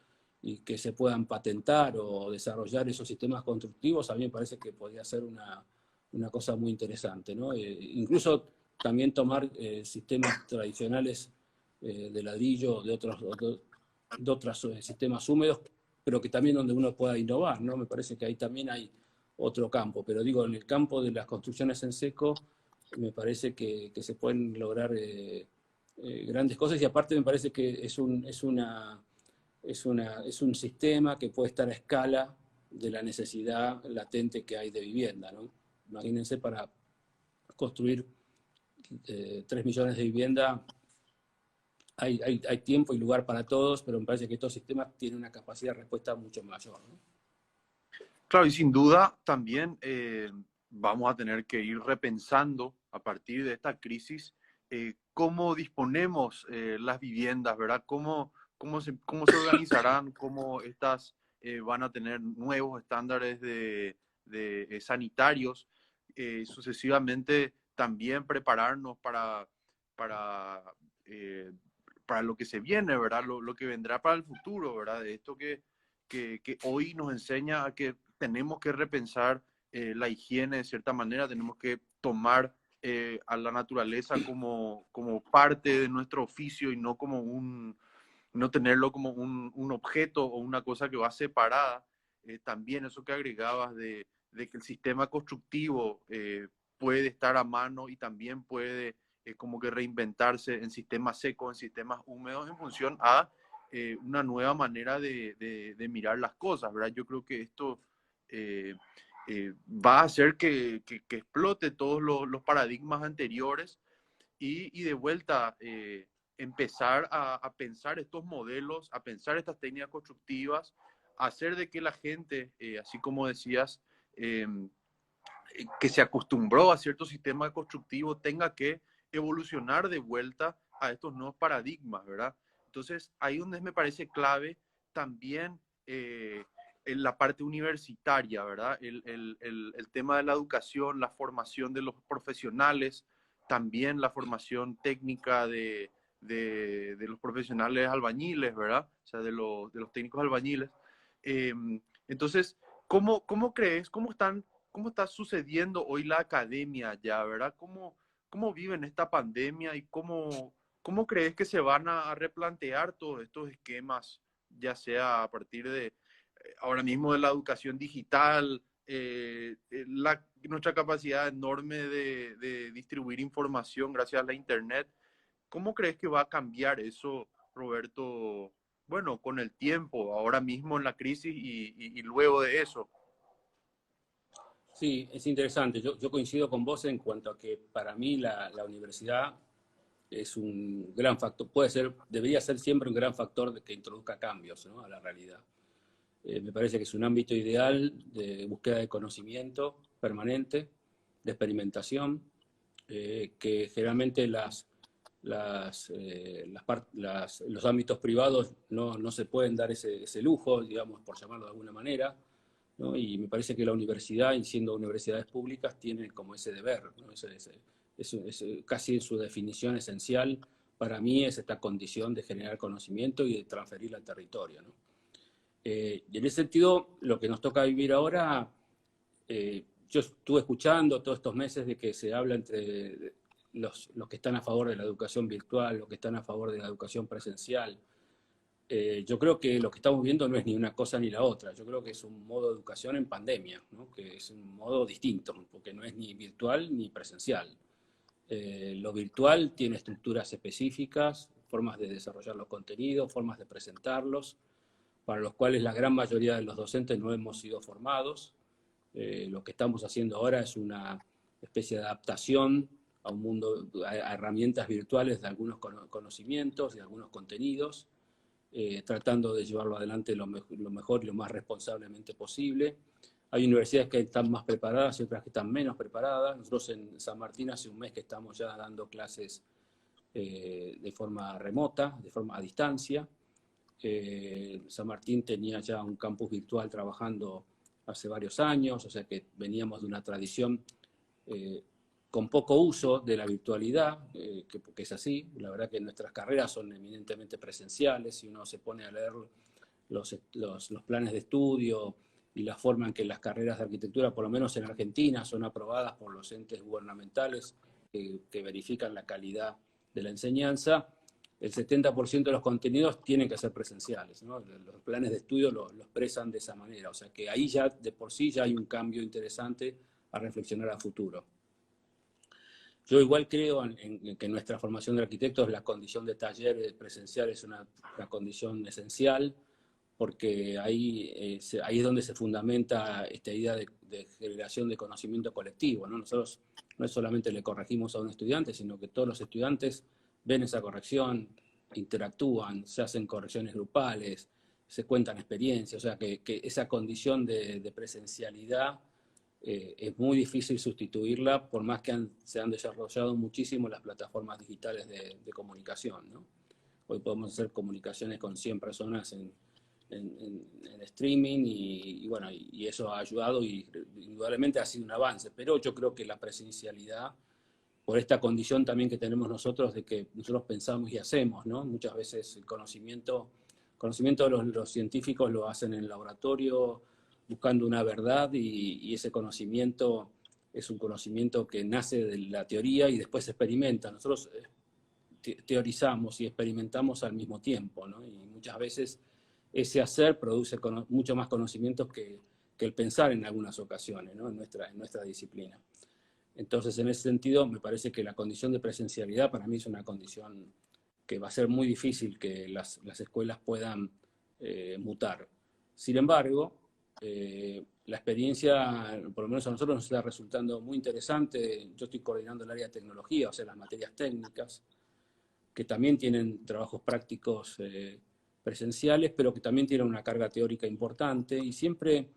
y que se puedan patentar o desarrollar esos sistemas constructivos. A mí me parece que podría ser una cosa muy interesante, ¿no? Incluso también tomar sistemas tradicionales de ladrillo, de otros sistemas húmedos, pero que también donde uno pueda innovar, ¿no? Me parece que ahí también hay otro campo, pero digo, en el campo de las construcciones en seco, me parece que se pueden lograr grandes cosas, y aparte me parece que es un sistema que puede estar a escala de la necesidad latente que hay de vivienda, ¿no? Imagínense, para construir 3 millones de viviendas hay tiempo y lugar para todos, pero me parece que estos sistemas tienen una capacidad de respuesta mucho mayor, ¿no? Claro, y sin duda también vamos a tener que ir repensando a partir de esta crisis cómo disponemos las viviendas, ¿verdad? Cómo se organizarán, cómo estas van a tener nuevos estándares de sanitarios, sucesivamente también prepararnos para, eh, para lo que se viene, ¿verdad? Lo que vendrá para el futuro, ¿verdad? De esto que hoy nos enseña a que tenemos que repensar la higiene de cierta manera, tenemos que tomar a la naturaleza como parte de nuestro oficio y no como no tenerlo como un objeto o una cosa que va separada. También eso que agregabas de que el sistema constructivo puede estar a mano y también puede como que reinventarse en sistemas secos, en sistemas húmedos, en función a una nueva manera de mirar las cosas, ¿verdad? Yo creo que esto eh, va a hacer que explote todos los paradigmas anteriores y de vuelta empezar a pensar estos modelos, a pensar estas técnicas constructivas, hacer de que la gente, así como decías, eh, que se acostumbró a cierto sistema constructivo tenga que evolucionar de vuelta a estos nuevos paradigmas, ¿verdad? Entonces, ahí donde me parece clave también en la parte universitaria, ¿verdad? El tema de la educación, la formación de los profesionales, también la formación técnica de los profesionales albañiles, ¿verdad? O sea, de los técnicos albañiles. Eh, entonces, ¿cómo crees, cómo está sucediendo hoy la academia ya, ¿verdad? ¿Cómo viven esta pandemia y cómo crees que se van a replantear todos estos esquemas, ya sea a partir de ahora mismo de la educación digital, nuestra capacidad enorme de distribuir información gracias a la Internet? ¿Cómo crees que va a cambiar eso, Roberto? Bueno, con el tiempo, ahora mismo en la crisis y luego de eso. Sí, es interesante. Yo coincido con vos en cuanto a que para mí la universidad es un gran factor, debería ser siempre un gran factor de que introduzca cambios, ¿no?, a la realidad. Me parece que es un ámbito ideal de búsqueda de conocimiento permanente, de experimentación, que generalmente los ámbitos privados no se pueden dar ese lujo, digamos, por llamarlo de alguna manera, ¿no? Y me parece que la universidad, y siendo universidades públicas, tiene como ese deber, ¿no? Casi en su definición esencial, para mí es esta condición de generar conocimiento y de transferirlo al territorio, ¿no? Y en ese sentido, lo que nos toca vivir ahora, yo estuve escuchando todos estos meses de que se habla entre los que están a favor de la educación virtual, los que están a favor de la educación presencial. Yo creo que lo que estamos viendo no es ni una cosa ni la otra. Yo creo que es un modo de educación en pandemia, ¿no?, que es un modo distinto, porque no es ni virtual ni presencial. Lo virtual tiene estructuras específicas, formas de desarrollar los contenidos, formas de presentarlos, para los cuales la gran mayoría de los docentes no hemos sido formados. Lo que estamos haciendo ahora es una especie de adaptación a un mundo, a herramientas virtuales de algunos conocimientos, de algunos contenidos, tratando de llevarlo adelante lo mejor y lo más responsablemente posible. Hay universidades que están más preparadas y otras que están menos preparadas. Nosotros en San Martín hace un mes que estamos ya dando clases de forma remota, de forma a distancia. San Martín tenía ya un campus virtual trabajando hace varios años, o sea que veníamos de una tradición con poco uso de la virtualidad, porque es así. La verdad que nuestras carreras son eminentemente presenciales. Si uno se pone a leer los planes de estudio y la forma en que las carreras de arquitectura, por lo menos en Argentina, son aprobadas por los entes gubernamentales que verifican la calidad de la enseñanza, el 70% de los contenidos tienen que ser presenciales, ¿no? Los planes de estudio lo expresan de esa manera. O sea que ahí ya de por sí ya hay un cambio interesante a reflexionar a futuro. Yo igual creo en que nuestra formación de arquitectos, la condición de taller presencial es una condición esencial, porque ahí es donde se fundamenta esta idea de generación de conocimiento colectivo, ¿no? Nosotros no es solamente le corregimos a un estudiante, sino que todos los estudiantes ven esa corrección, interactúan, se hacen correcciones grupales, se cuentan experiencias, o sea que esa condición de presencialidad es muy difícil sustituirla, por más que se han desarrollado muchísimo las plataformas digitales de comunicación, ¿no? Hoy podemos hacer comunicaciones con 100 personas en streaming y bueno, y eso ha ayudado y indudablemente ha sido un avance, pero yo creo que la presencialidad, por esta condición también que tenemos nosotros de que nosotros pensamos y hacemos, ¿no? Muchas veces el conocimiento de los científicos lo hacen en el laboratorio buscando una verdad y ese conocimiento es un conocimiento que nace de la teoría y después se experimenta. Nosotros teorizamos y experimentamos al mismo tiempo, ¿no? Y muchas veces ese hacer produce mucho más conocimientos que el pensar en algunas ocasiones, ¿no? En nuestra disciplina. Entonces, en ese sentido, me parece que la condición de presencialidad para mí es una condición que va a ser muy difícil que las escuelas puedan mutar. Sin embargo, la experiencia, por lo menos a nosotros nos está resultando muy interesante. Yo estoy coordinando el área de tecnología, o sea, las materias técnicas, que también tienen trabajos prácticos presenciales, pero que también tienen una carga teórica importante, y siempre,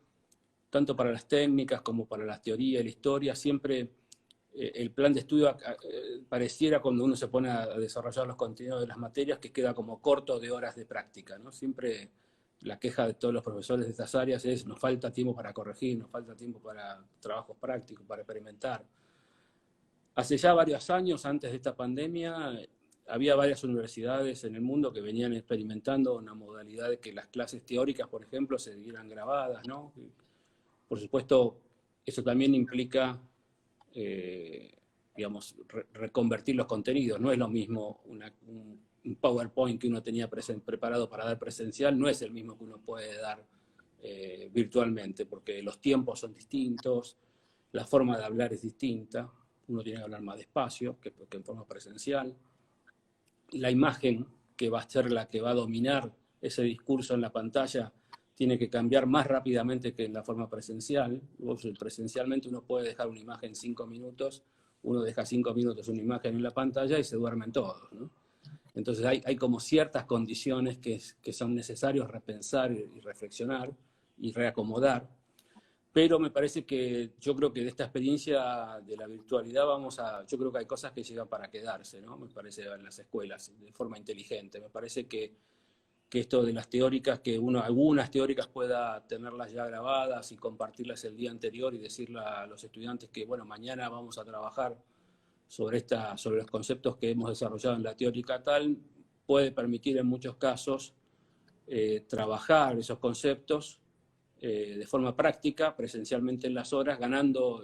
tanto para las técnicas como para las teorías y la historia, siempre el plan de estudio pareciera, cuando uno se pone a desarrollar los contenidos de las materias, que queda como corto de horas de práctica, ¿no? Siempre la queja de todos los profesores de estas áreas es: nos falta tiempo para corregir, nos falta tiempo para trabajos prácticos, para experimentar. Hace ya varios años, antes de esta pandemia, había varias universidades en el mundo que venían experimentando una modalidad de que las clases teóricas, por ejemplo, se dieran grabadas, ¿no? Por supuesto, eso también implica, digamos, reconvertir los contenidos. No es lo mismo un PowerPoint que uno tenía preparado para dar presencial, no es el mismo que uno puede dar virtualmente, porque los tiempos son distintos, la forma de hablar es distinta, uno tiene que hablar más despacio que en forma presencial. La imagen, que va a ser la que va a dominar ese discurso en la pantalla, tiene que cambiar más rápidamente que en la forma presencial. Presencialmente uno puede dejar una imagen 5 minutos, uno deja 5 minutos una imagen en la pantalla y se duermen todos, ¿no? Entonces hay como ciertas condiciones que son necesarios repensar y reflexionar y reacomodar, pero me parece que yo creo que de esta experiencia de la virtualidad yo creo que hay cosas que llegan para quedarse, ¿no? Me parece, en las escuelas, de forma inteligente. Me parece que esto de las teóricas, que algunas teóricas pueda tenerlas ya grabadas y compartirlas el día anterior y decirle a los estudiantes que, bueno, mañana vamos a trabajar sobre los conceptos que hemos desarrollado en la teórica tal, puede permitir en muchos casos trabajar esos conceptos de forma práctica, presencialmente en las horas, ganando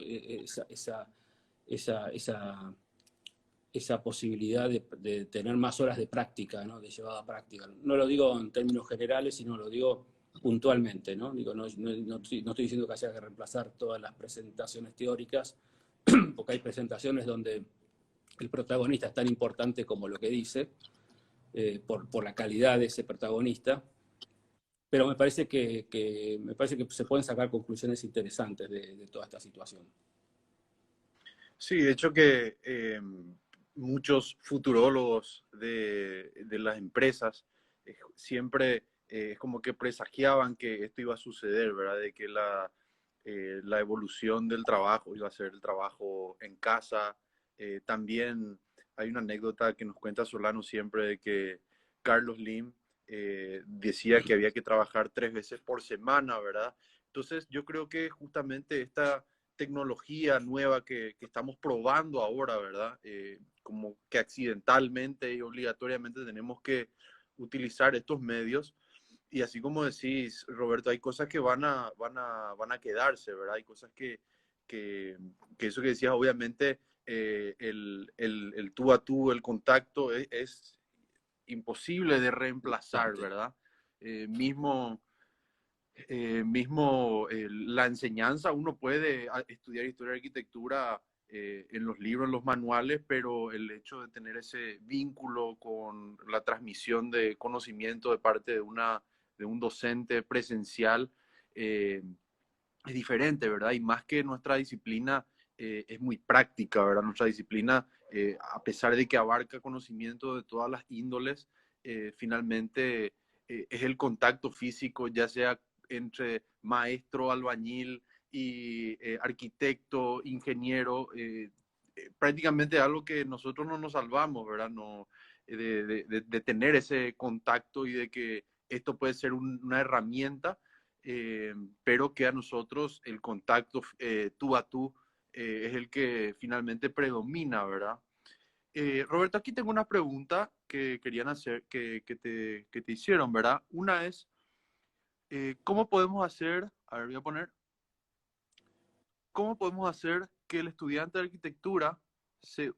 esa posibilidad de tener más horas de práctica, ¿no? De llevada a práctica. No lo digo en términos generales, sino lo digo puntualmente, ¿no? Digo, no estoy diciendo que haya que reemplazar todas las presentaciones teóricas, porque hay presentaciones donde el protagonista es tan importante como lo que dice, por la calidad de ese protagonista, pero me parece que se pueden sacar conclusiones interesantes de toda esta situación. Sí, de hecho que muchos futurólogos de las empresas siempre es como que presagiaban que esto iba a suceder, ¿verdad? De que la evolución del trabajo iba a ser el trabajo en casa. También hay una anécdota que nos cuenta Solano siempre de que Carlos Lim decía que había que trabajar 3 veces por semana, ¿verdad? Entonces yo creo que justamente esta tecnología nueva que estamos probando ahora, ¿verdad? Como que accidentalmente y obligatoriamente tenemos que utilizar estos medios. Y así como decís, Roberto, hay cosas que van a quedarse, ¿verdad? Hay cosas que eso que decías, obviamente, el tú a tú, el contacto es imposible de reemplazar, ¿verdad? Mismo la enseñanza, uno puede estudiar historia de arquitectura en los libros, en los manuales, pero el hecho de tener ese vínculo con la transmisión de conocimiento de parte de un docente presencial es diferente, ¿verdad? Y más que nuestra disciplina es muy práctica, ¿verdad? Nuestra disciplina, a pesar de que abarca conocimiento de todas las índoles, finalmente es el contacto físico, ya sea entre maestro, albañil, y arquitecto, ingeniero, prácticamente algo que nosotros no nos salvamos, ¿verdad? No, de tener ese contacto y de que esto puede ser una herramienta, pero que a nosotros el contacto tú a tú es el que finalmente predomina, ¿verdad? Roberto, aquí tengo una pregunta que querían hacer, que te hicieron, ¿verdad? Una es, ¿cómo podemos hacer, a ver, voy a poner, ¿cómo podemos hacer que el estudiante de arquitectura se,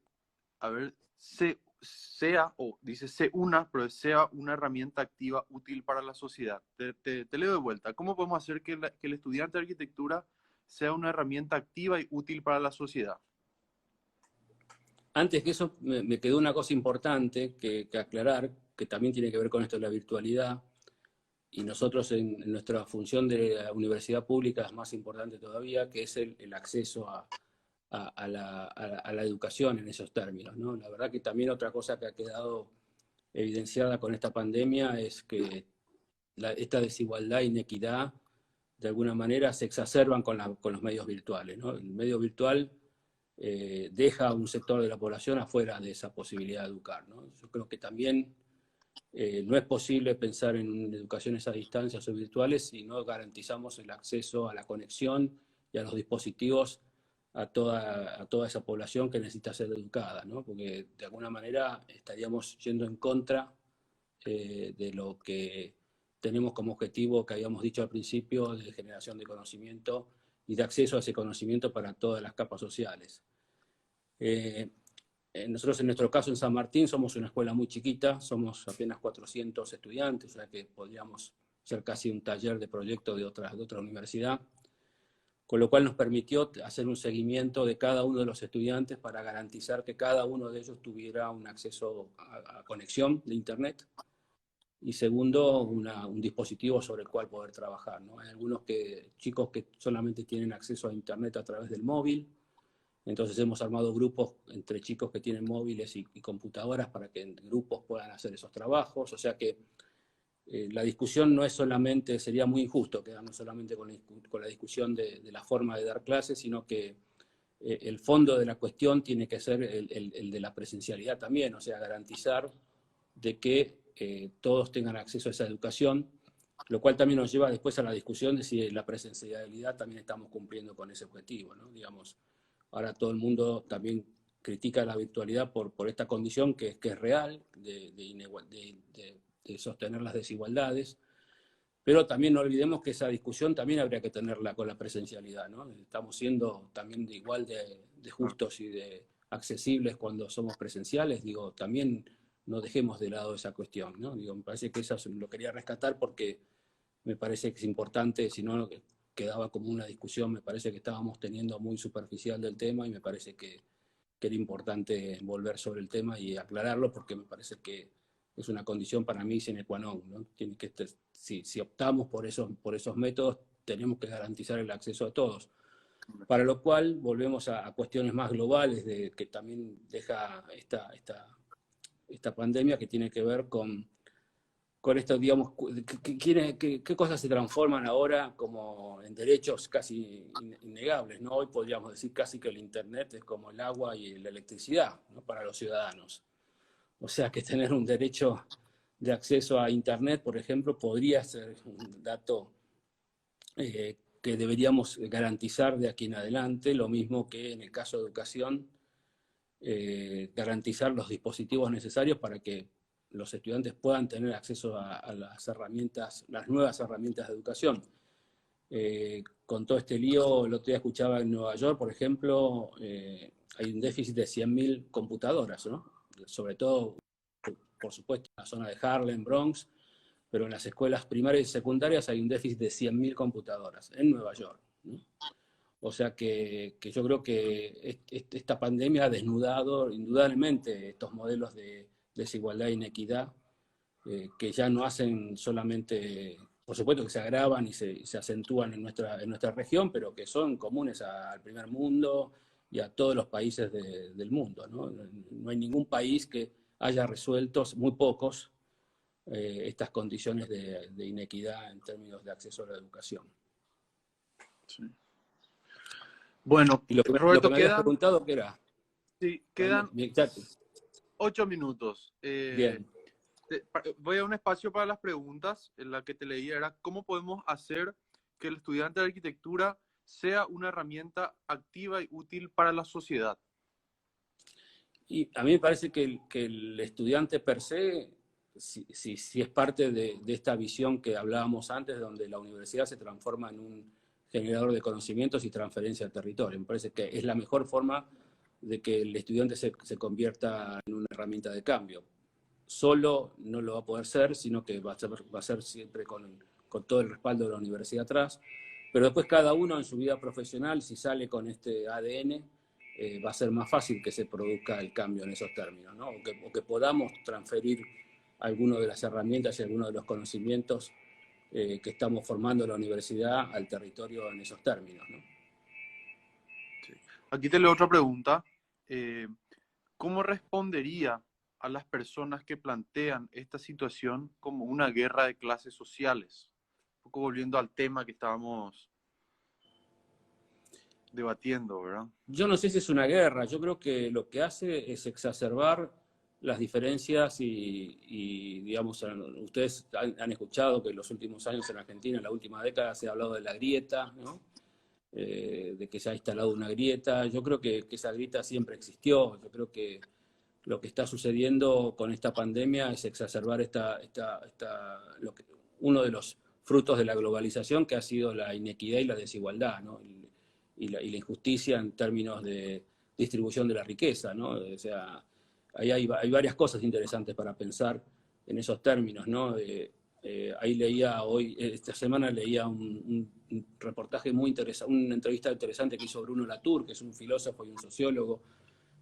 a ver, sea, o dice se una, pero sea una herramienta activa útil para la sociedad? Te leo de vuelta. ¿Cómo podemos hacer que el estudiante de arquitectura sea una herramienta activa y útil para la sociedad? Antes que eso, me quedó una cosa importante que aclarar, que también tiene que ver con esto de la virtualidad, y nosotros en nuestra función de la universidad pública es más importante todavía, que es el acceso a la educación en esos términos, ¿no? La verdad que también otra cosa que ha quedado evidenciada con esta pandemia es que esta desigualdad e inequidad de alguna manera se exacerban con los medios virtuales, ¿no? El medio virtual deja a un sector de la población afuera de esa posibilidad de educar, ¿no? Yo creo que también no es posible pensar en educaciones a distancias o virtuales si no garantizamos el acceso a la conexión y a los dispositivos a toda esa población que necesita ser educada, ¿no? Porque de alguna manera estaríamos yendo en contra de lo que tenemos como objetivo que habíamos dicho al principio de generación de conocimiento y de acceso a ese conocimiento para todas las capas sociales. Eh, Nosotros en nuestro caso en San Martín somos una escuela muy chiquita, somos apenas 400 estudiantes, o sea que podríamos ser casi un taller de proyecto de otra universidad, con lo cual nos permitió hacer un seguimiento de cada uno de los estudiantes para garantizar que cada uno de ellos tuviera un acceso a conexión de Internet y segundo, un dispositivo sobre el cual poder trabajar, ¿no? Hay algunos chicos que solamente tienen acceso a Internet a través del móvil, entonces hemos armado grupos entre chicos que tienen móviles y computadoras para que en grupos puedan hacer esos trabajos. O sea que la discusión no es solamente, sería muy injusto quedarnos solamente con la discusión de la forma de dar clases, sino que el fondo de la cuestión tiene que ser el de la presencialidad también, o sea, garantizar de que todos tengan acceso a esa educación, lo cual también nos lleva después a la discusión de si la presencialidad también estamos cumpliendo con ese objetivo, ¿no? Digamos, ahora todo el mundo también critica la virtualidad por esta condición que es real, de sostener las desigualdades, pero también no olvidemos que esa discusión también habría que tenerla con la presencialidad, ¿no? Estamos siendo también igual de justos y de accesibles cuando somos presenciales, digo, también no dejemos de lado esa cuestión, ¿no? Digo, me parece que eso lo quería rescatar porque me parece que es importante, si no quedaba como una discusión, me parece que estábamos teniendo muy superficial del tema y me parece que era importante volver sobre el tema y aclararlo porque me parece que es una condición para mí sine qua non, ¿no? Tiene que, si optamos por esos métodos, tenemos que garantizar el acceso a todos. Para lo cual volvemos a cuestiones más globales que también deja esta pandemia, que tiene que ver con esto, digamos, qué cosas se transforman ahora como en derechos casi innegables, ¿no? Hoy podríamos decir casi que el Internet es como el agua y la electricidad, ¿no? Para los ciudadanos. O sea que tener un derecho de acceso a Internet, por ejemplo, podría ser un dato que deberíamos garantizar de aquí en adelante, lo mismo que en el caso de educación, garantizar los dispositivos necesarios para que los estudiantes puedan tener acceso a las herramientas, las nuevas herramientas de educación. Con todo este lío, el otro día escuchaba en Nueva York, por ejemplo, hay un déficit de 100.000 computadoras, ¿no? Sobre todo, por supuesto, en la zona de Harlem, Bronx, pero en las escuelas primarias y secundarias hay un déficit de 100.000 computadoras en Nueva York, ¿no? O sea que yo creo que esta pandemia ha desnudado indudablemente estos modelos de desigualdad e inequidad que ya no hacen solamente, por supuesto que se agravan y se acentúan en nuestra región, pero que son comunes al primer mundo y a todos los países del mundo, ¿no? No hay ningún país que haya resuelto, muy pocos, estas condiciones de inequidad en términos de acceso a la educación. Sí. Bueno, Y lo que Roberto, me habías quedan, preguntado, ¿qué era? sí, quedan Exacto. 8 minutos. Bien. Voy a un espacio para las preguntas. En la que te leía era cómo podemos hacer que el estudiante de arquitectura sea una herramienta activa y útil para la sociedad. Y a mí me parece que el estudiante per se, si es parte de esta visión que hablábamos antes, donde la universidad se transforma en un generador de conocimientos y transferencia al territorio. Me parece que es la mejor forma de que el estudiante se convierta en una herramienta de cambio. Solo no lo va a poder ser, sino que va a ser siempre con todo el respaldo de la universidad atrás. Pero después cada uno en su vida profesional, si sale con este ADN, va a ser más fácil que se produzca el cambio en esos términos, ¿no? O que podamos transferir algunas de las herramientas y algunos de los conocimientos que estamos formando en la universidad al territorio en esos términos, ¿no? Sí. Aquí te leo otra pregunta. Eh, ¿Cómo respondería a las personas que plantean esta situación como una guerra de clases sociales? Un poco volviendo al tema que estábamos debatiendo, ¿verdad? Yo no sé si es una guerra, yo creo que lo que hace es exacerbar las diferencias digamos, ustedes han escuchado que en los últimos años en Argentina, en la última década, se ha hablado de la grieta, ¿no? De que se ha instalado una grieta. Yo creo que esa grieta siempre existió. Yo creo que lo que está sucediendo con esta pandemia es exacerbar uno de los frutos de la globalización, que ha sido la inequidad y la desigualdad, ¿no? Y la injusticia en términos de distribución de la riqueza, ¿no? O sea, ahí hay varias cosas interesantes para pensar en esos términos, ¿no? Ahí leía hoy, esta semana leía un reportaje muy interesante, una entrevista interesante que hizo Bruno Latour, que es un filósofo y un sociólogo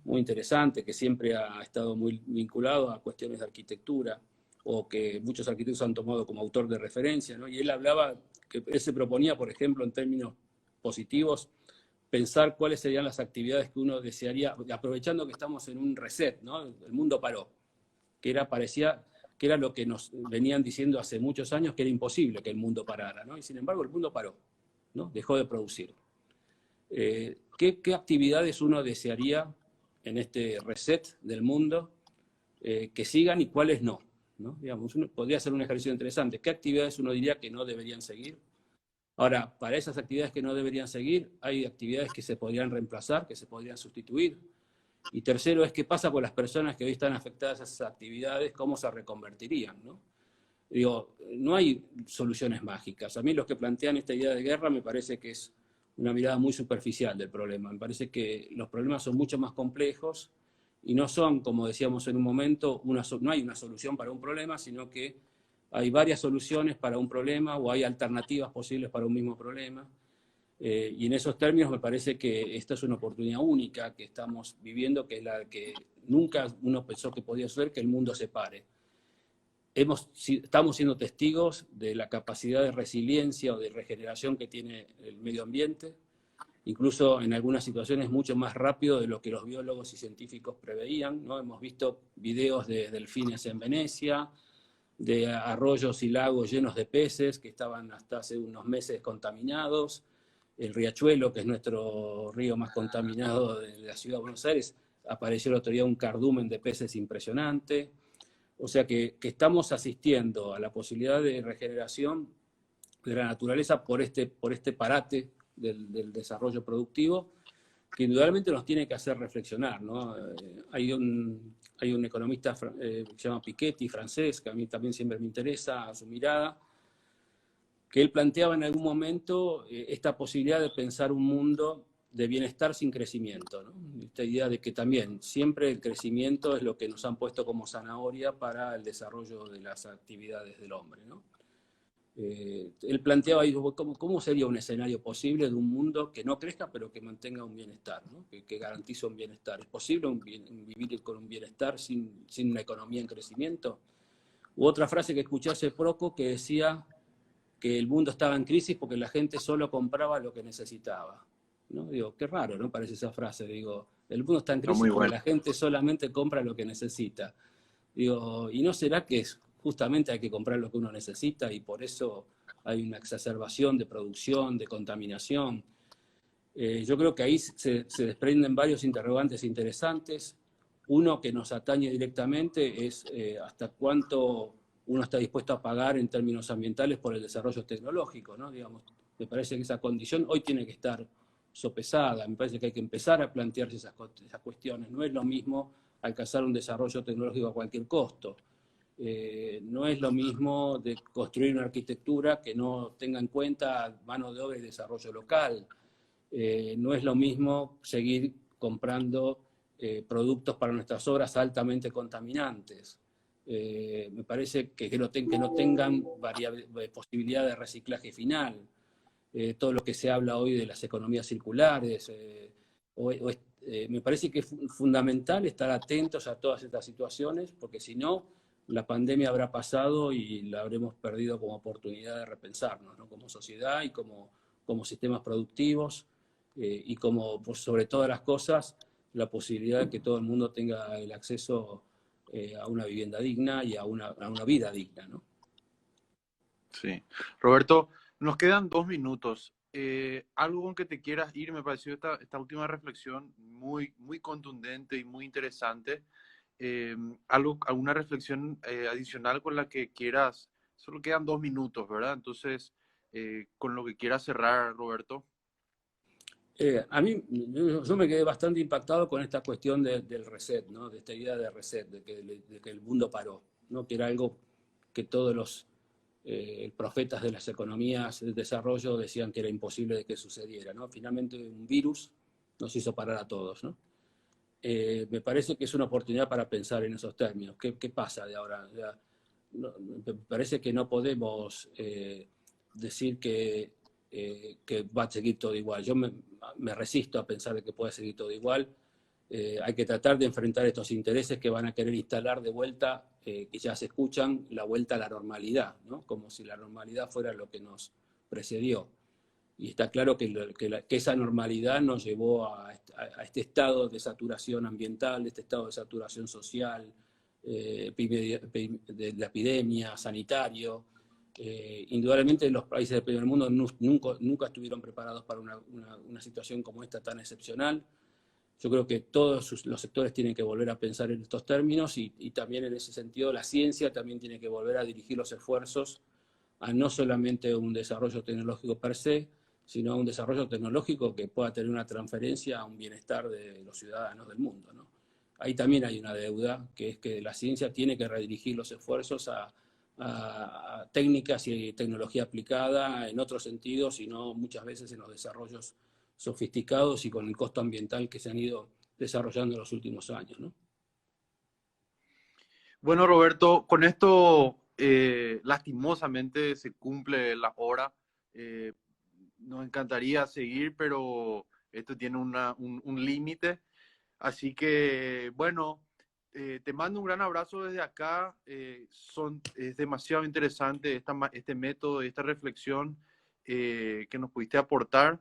muy interesante, que siempre ha estado muy vinculado a cuestiones de arquitectura, o que muchos arquitectos han tomado como autor de referencia, ¿no? Y él hablaba, que él se proponía, por ejemplo, en términos positivos, pensar cuáles serían las actividades que uno desearía, aprovechando que estamos en un reset, ¿no? El mundo paró, parecía que era lo que nos venían diciendo hace muchos años, que era imposible que el mundo parara, ¿no? Y sin embargo el mundo paró, ¿no? Dejó de producir. ¿Qué actividades uno desearía en este reset del mundo que sigan y cuáles no? ¿No? Digamos, podría ser un ejercicio interesante. ¿Qué actividades uno diría que no deberían seguir? Ahora, para esas actividades que no deberían seguir, hay actividades que se podrían reemplazar, que se podrían sustituir. Y tercero es qué pasa con las personas que hoy están afectadas a esas actividades, cómo se reconvertirían, ¿no? Digo, no hay soluciones mágicas. A mí los que plantean esta idea de guerra me parece que es una mirada muy superficial del problema. Me parece que los problemas son mucho más complejos y no son, como decíamos en un momento, no hay una solución para un problema, sino que hay varias soluciones para un problema o hay alternativas posibles para un mismo problema. Y en esos términos me parece que esta es una oportunidad única que estamos viviendo, que es la que nunca uno pensó que podía ser, que el mundo se pare. Estamos siendo testigos de la capacidad de resiliencia o de regeneración que tiene el medio ambiente, incluso en algunas situaciones mucho más rápido de lo que los biólogos y científicos preveían, ¿no? Hemos visto videos de delfines en Venecia, de arroyos y lagos llenos de peces que estaban hasta hace unos meses contaminados, el Riachuelo, que es nuestro río más contaminado de la ciudad de Buenos Aires, apareció el otro día un cardumen de peces impresionante. O sea que estamos asistiendo a la posibilidad de regeneración de la naturaleza por este parate del desarrollo productivo, que indudablemente nos tiene que hacer reflexionar, ¿no? Hay un economista que se llama Piketty, francés, que a mí también siempre me interesa su mirada, que él planteaba en algún momento esta posibilidad de pensar un mundo de bienestar sin crecimiento, ¿no? Esta idea de que también siempre el crecimiento es lo que nos han puesto como zanahoria para el desarrollo de las actividades del hombre, ¿no? Él planteaba ahí cómo sería un escenario posible de un mundo que no crezca pero que mantenga un bienestar, ¿no? que garantice un bienestar. ¿Es posible vivir con un bienestar sin una economía en crecimiento? U otra frase que escuché hace poco que decía que el mundo estaba en crisis porque la gente solo compraba lo que necesitaba, ¿no? Digo, qué raro, ¿no? Parece esa frase. Digo, el mundo está en Está crisis muy porque bueno. la gente solamente compra lo que necesita. Digo, ¿y no será que justamente hay que comprar lo que uno necesita y por eso hay una exacerbación de producción, de contaminación? Yo creo que ahí se desprenden varios interrogantes interesantes. Uno que nos atañe directamente es hasta cuánto uno está dispuesto a pagar en términos ambientales por el desarrollo tecnológico, ¿no? Digamos, me parece que esa condición hoy tiene que estar sopesada. Me parece que hay que empezar a plantearse esas cuestiones. No es lo mismo alcanzar un desarrollo tecnológico a cualquier costo. No es lo mismo de construir una arquitectura que no tenga en cuenta mano de obra y desarrollo local. No es lo mismo seguir comprando productos para nuestras obras altamente contaminantes. Me parece que no tengan posibilidad de reciclaje final. Todo lo que se habla hoy de las economías circulares. Me parece que es fundamental estar atentos a todas estas situaciones, porque si no, la pandemia habrá pasado y la habremos perdido como oportunidad de repensarnos, ¿no? Como sociedad y como sistemas productivos, y como, por sobre todas las cosas, la posibilidad de que todo el mundo tenga el acceso a una vivienda digna y a una vida digna, ¿no? Sí. Roberto, nos quedan 2 minutos. Algo con que te quieras ir, me pareció esta última reflexión muy, muy contundente y muy interesante. Alguna reflexión adicional con la que quieras, solo quedan 2 minutos, ¿verdad? Entonces, con lo que quieras cerrar, Roberto. A mí, yo me quedé bastante impactado con esta cuestión del reset, ¿no? De esta idea de reset, de que el mundo paró, ¿no? Que era algo que todos los profetas de las economías de desarrollo decían que era imposible de que sucediera, ¿no? Finalmente un virus nos hizo parar a todos, ¿no? Me parece que es una oportunidad para pensar en esos términos. ¿Qué pasa de ahora? Me parece que no podemos decir que va a seguir todo igual. Yo me resisto a pensar de que pueda seguir todo igual. Hay que tratar de enfrentar estos intereses que van a querer instalar de vuelta, que ya se escuchan, la vuelta a la normalidad, ¿no? Como si la normalidad fuera lo que nos precedió. Y está claro que esa normalidad nos llevó a este estado de saturación ambiental, este estado de saturación social, de la epidemia, sanitario. Indudablemente los países del primer mundo nunca estuvieron preparados para una situación como esta tan excepcional. Yo creo que todos los sectores tienen que volver a pensar en estos términos y también en ese sentido la ciencia también tiene que volver a dirigir los esfuerzos a no solamente un desarrollo tecnológico per se, sino a un desarrollo tecnológico que pueda tener una transferencia a un bienestar de los ciudadanos del mundo, ¿no? Ahí también hay una deuda, que es que la ciencia tiene que redirigir los esfuerzos a técnicas y tecnología aplicada en otros sentidos, y no muchas veces en los desarrollos sofisticados y con el costo ambiental que se han ido desarrollando en los últimos años, ¿no? Bueno, Roberto, con esto lastimosamente se cumple la hora. Eh, Nos encantaría seguir, pero esto tiene un límite. Así que, bueno, te mando un gran abrazo desde acá. Es demasiado interesante este método, esta reflexión que nos pudiste aportar.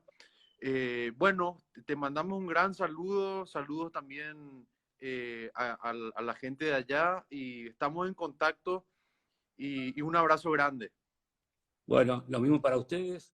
Bueno, te mandamos un gran saludo, saludos también a la gente de allá y estamos en contacto y un abrazo grande. Bueno, lo mismo para ustedes.